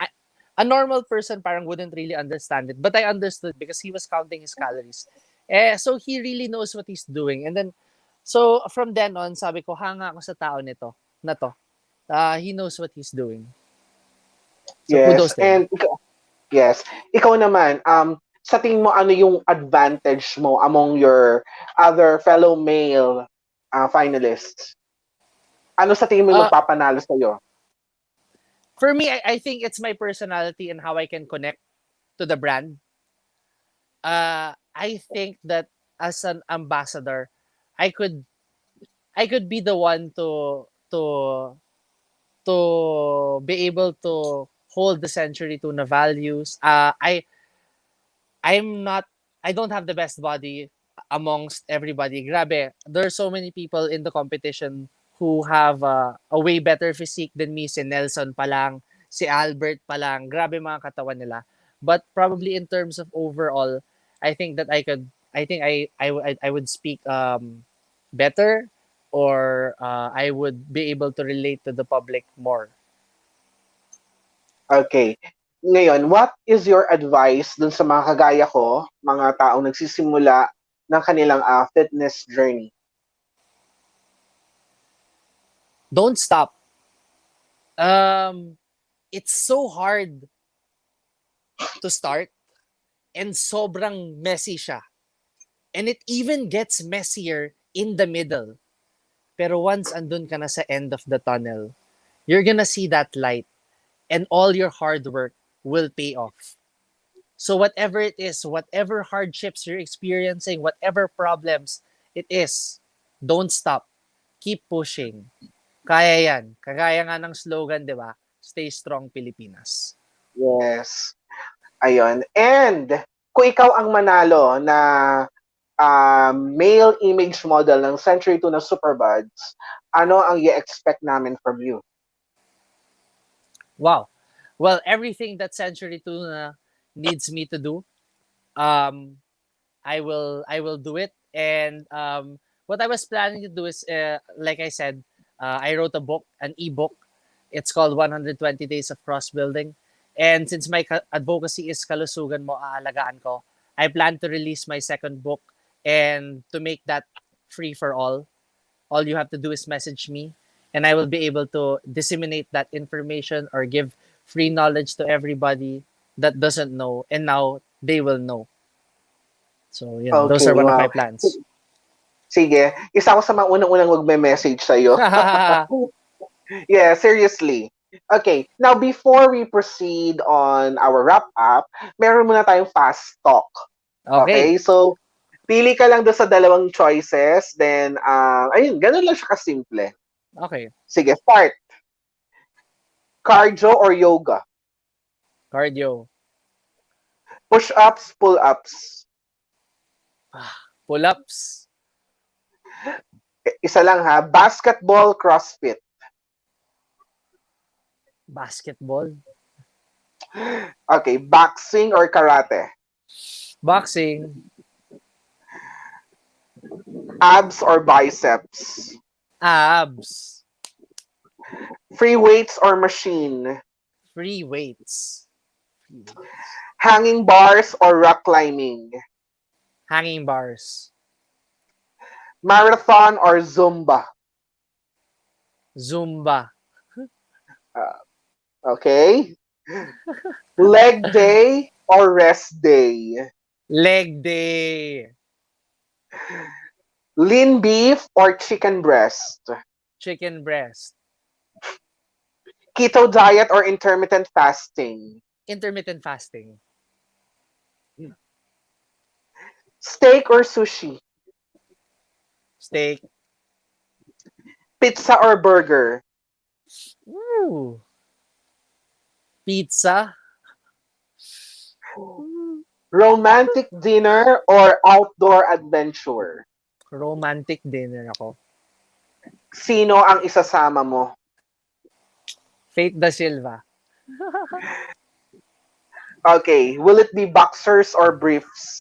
a normal person parang wouldn't really understand it, but I understood because he was counting his calories. So he really knows what he's doing. And then, so from then on, sabi ko, hanga ako sa tao na to. He knows what he's doing. So kudos to him. Yes. Ikaw naman, sa tingin mo, ano yung advantage mo among your other fellow male finalists? Ano sa tingin mo magpapanalo sa'yo? For me, I think it's my personality and how I can connect to the brand. I think that as an ambassador, I could be the one to be able to hold the Century Tuna values. I'm not I don't have the best body amongst everybody. Grabe, there are so many people in the competition who have a way better physique than me. Si Nelson pa lang, si Albert pa lang. Grabe mga katawan nila. But probably in terms of overall, I think that I would speak better, or I would be able to relate to the public more. Okay. Ngayon, what is your advice dun sa mga kagaya ko, mga taong nagsisimula ng kanilang fitness journey? Don't stop. It's so hard to start, and sobrang messy siya. And it even gets messier in the middle. Pero once andun ka na sa end of the tunnel, you're gonna see that light, and all your hard work will pay off. So whatever it is, whatever hardships you're experiencing, whatever problems it is, don't stop. Keep pushing. Kaya yan. Kagaya nga ng slogan, di ba? Stay strong, Pilipinas. Yes. Ayun. And kung ikaw ang manalo na male image model ng Century Tuna Superbods, ano ang i-expect namin from you? Wow. Well, everything that Century Tuna needs me to do, I will do it. And what I was planning to do is, like I said, I wrote a book, an ebook. It's called 120 Days of Cross Building. And since my advocacy is kalusugan mo, aalagaan ko, I plan to release my second book, and to make that free for all. All you have to do is message me, and I will be able to disseminate that information or give free knowledge to everybody that doesn't know, and now they will know. So, yeah, those are one of my plans. Sige, isa ako sa mga unang-unang magme-message sa'yo. Yeah, seriously. Okay, now before we proceed on our wrap-up, meron muna tayong fast talk. Okay, so pili ka lang doon sa dalawang choices, then, ayun, ganun lang siya kasimple. Okay. Sige, start. Cardio or yoga? Cardio. Push-ups, pull-ups? Pull-ups. Isa lang ha, basketball, CrossFit? Basketball. Okay, boxing or karate? Boxing. Abs or biceps? Abs. Free weights or machine? Free weights. Hanging bars or rock climbing? Hanging bars. Marathon or Zumba? Zumba. Okay. Leg day or rest day? Leg day. Lean beef or chicken breast? Chicken breast. Keto diet or intermittent fasting? Intermittent fasting. Steak or sushi? Steak. Pizza or burger? Ooh. Pizza. Romantic dinner or outdoor adventure? Romantic dinner ako. Sino ang isasama mo? Faith Da Silva. Okay, will it be boxers or briefs?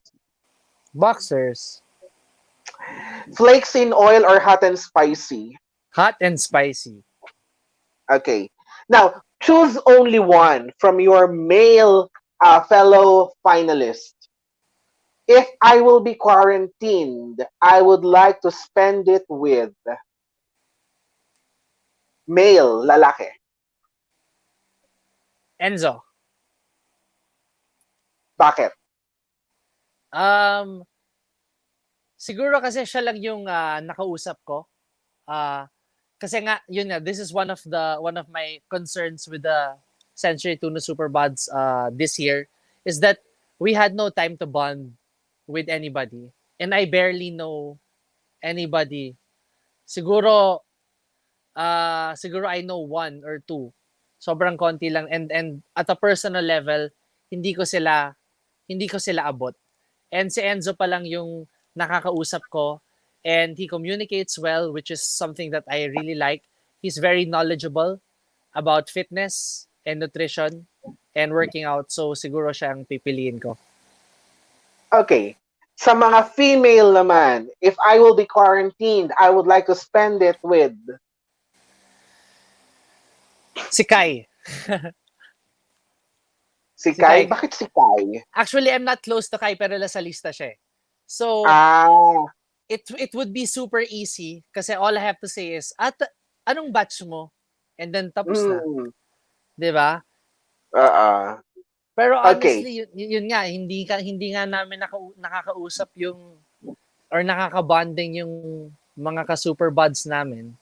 Boxers. Flakes in oil or hot and spicy? Hot and spicy. Okay. Now, choose only one from your male fellow finalists. If I will be quarantined, I would like to spend it with male, lalaki. Enzo. Bakit? Siguro kasi siya lang yung nakausap ko. Kasi nga, yun nga, this is one of my concerns with the Century Tuna Superbods this year, is that we had no time to bond with anybody. And I barely know anybody, siguro siguro I know one or two. Sobrang konti lang, and at a personal level, hindi ko sila abot. And si Enzo pa lang yung nakakausap ko, and he communicates well, which is something that I really like. He's very knowledgeable about fitness and nutrition and working out. So siguro siya ang pipiliin ko. Okay. Sa mga female naman, if I will be quarantined, I would like to spend it with... Si Kai. Si Kai? Bakit si Kai? Actually, I'm not close to Kai, pero nasa lista siya. So, it would be super easy kasi all I have to say is, anong batch mo? And then tapos na. Diba? Pero honestly, yun nga, hindi nga namin nakakausap yung or nakaka-bonding yung mga ka-superbods namin.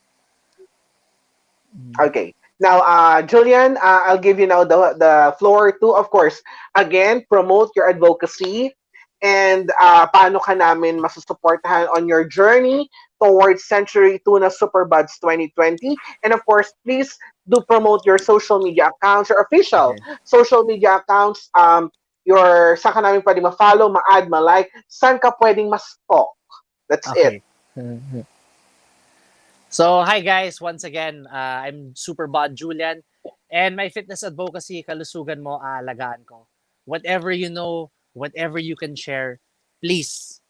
Okay. Now, Julian, I'll give you now the floor to, of course, again, promote your advocacy and paano ka namin masusuportahan on your journey towards Century Tuna Superbods 2020. And of course, please do promote your social media accounts, your official social media accounts, saan ka namin pwedeng ma-follow, ma-add, ma-like, saan ka pwedeng ma-stalk. That's it. So, hi guys, once again, I'm Superbod Julian, and my fitness advocacy, kalusugan mo, aalagaan ko. Whatever you know, whatever you can share, please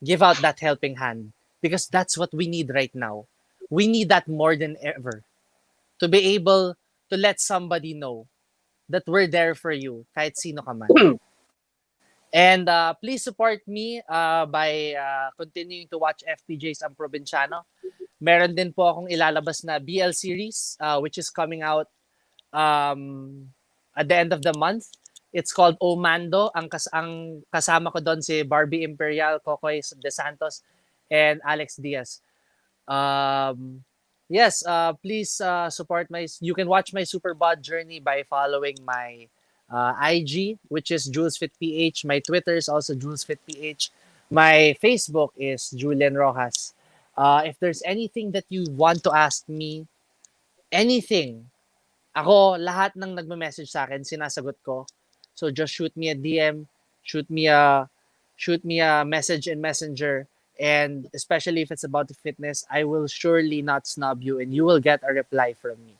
give out that helping hand, because that's what we need right now. We need that more than ever, to be able to let somebody know that we're there for you, kahit sino ka man. And please support me by continuing to watch FPJ's Ang Provinciano. Meron din po akong ilalabas na BL series, which is coming out at the end of the month. It's called Omando. Ang kasama ko doon si Barbie Imperial, Kokoy De Santos, and Alex Diaz. Yes, please support you can watch my Superbod journey by following my IG, which is JulesFitPH. My Twitter is also JulesFitPH. My Facebook is Julian Roxas. If there's anything that you want to ask me, anything, ako, lahat ng nagme-message sa akin, sinasagot ko. So just shoot me a DM, shoot me a message in Messenger, and especially if it's about fitness, I will surely not snub you and you will get a reply from me.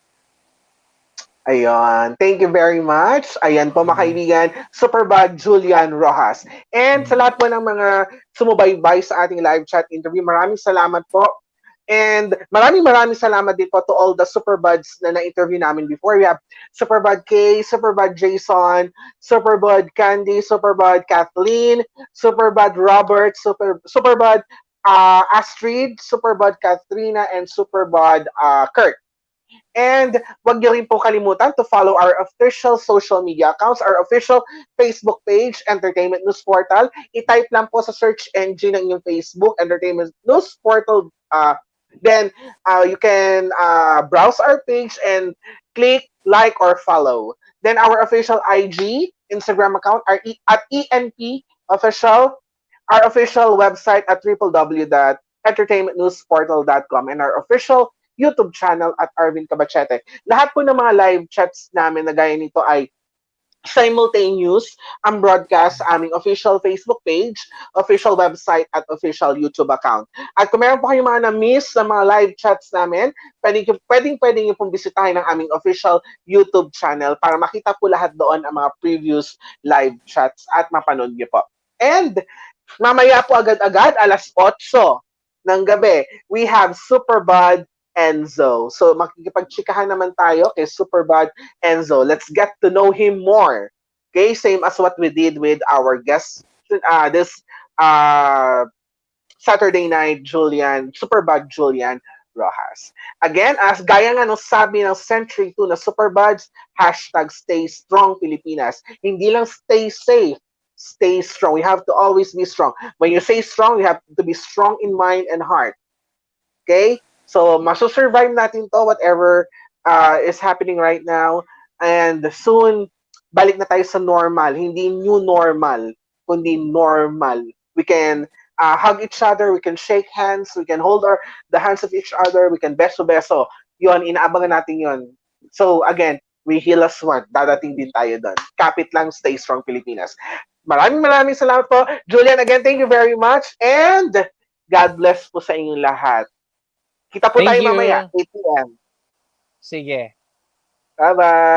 Ayun. Thank you very much. Ayan po mga kaibigan, Superbod Julian Roxas. And sa lahat po ng mga sumubaybay sa ating live chat interview, maraming salamat po. And maraming salamat din po to all the Superbods na na-interview namin before. We have Superbod K, Superbod Jason, Superbod Candy, Superbod Kathleen, Superbod Robert, Superbod Astrid, Superbod Katrina, and Superbod Kurt. And wag niyo rin po kalimutan to follow our official social media accounts, our official Facebook page, Entertainment News Portal. I-type lang po sa search engine ng inyong Facebook, Entertainment News Portal. Then you can browse our page and click like or follow. Then our official IG, Instagram account are at ENP official. Our official website at www.entertainmentnewsportal.com and our official YouTube channel at Arvin Cabachete. Lahat po ng mga live chats namin na gaya nito ay simultaneous ang broadcast sa aming official Facebook page, official website at official YouTube account. At kung meron po kayong mga na-miss sa mga live chats namin, pwedeng nyo pong bisitahin ang aming official YouTube channel para makita po lahat doon ang mga previous live chats at mapanood nyo po. And mamaya po agad-agad, alas 8 ng gabi, we have Superbod Enzo. So makikipagchikahan naman tayo kay Superbod Enzo. Let's get to know him more. Okay, same as what we did with our guest this Saturday night, Superbod Julian Roxas. Again, as gaya nga nung sabi ng Century Tuna Superbods, #Stay Strong Pilipinas. Hindi lang stay safe, stay strong. We have to always be strong. When you say strong, you have to be strong in mind and heart. Okay? So, maso-survive natin to, whatever is happening right now. And soon, balik na tayo sa normal. Hindi new normal, kundi normal. We can hug each other, we can shake hands, we can hold the hands of each other, we can beso-beso. Yun, inaabangan natin yun. So again, we heal as one. Dadating din tayo doon. Kapit lang, stay strong, Pilipinas. Maraming salamat po. Julian, again, thank you very much. And God bless po sa inyong lahat. Kita po Thank tayo you. mamaya, 8 p.m. Sige. Bye-bye.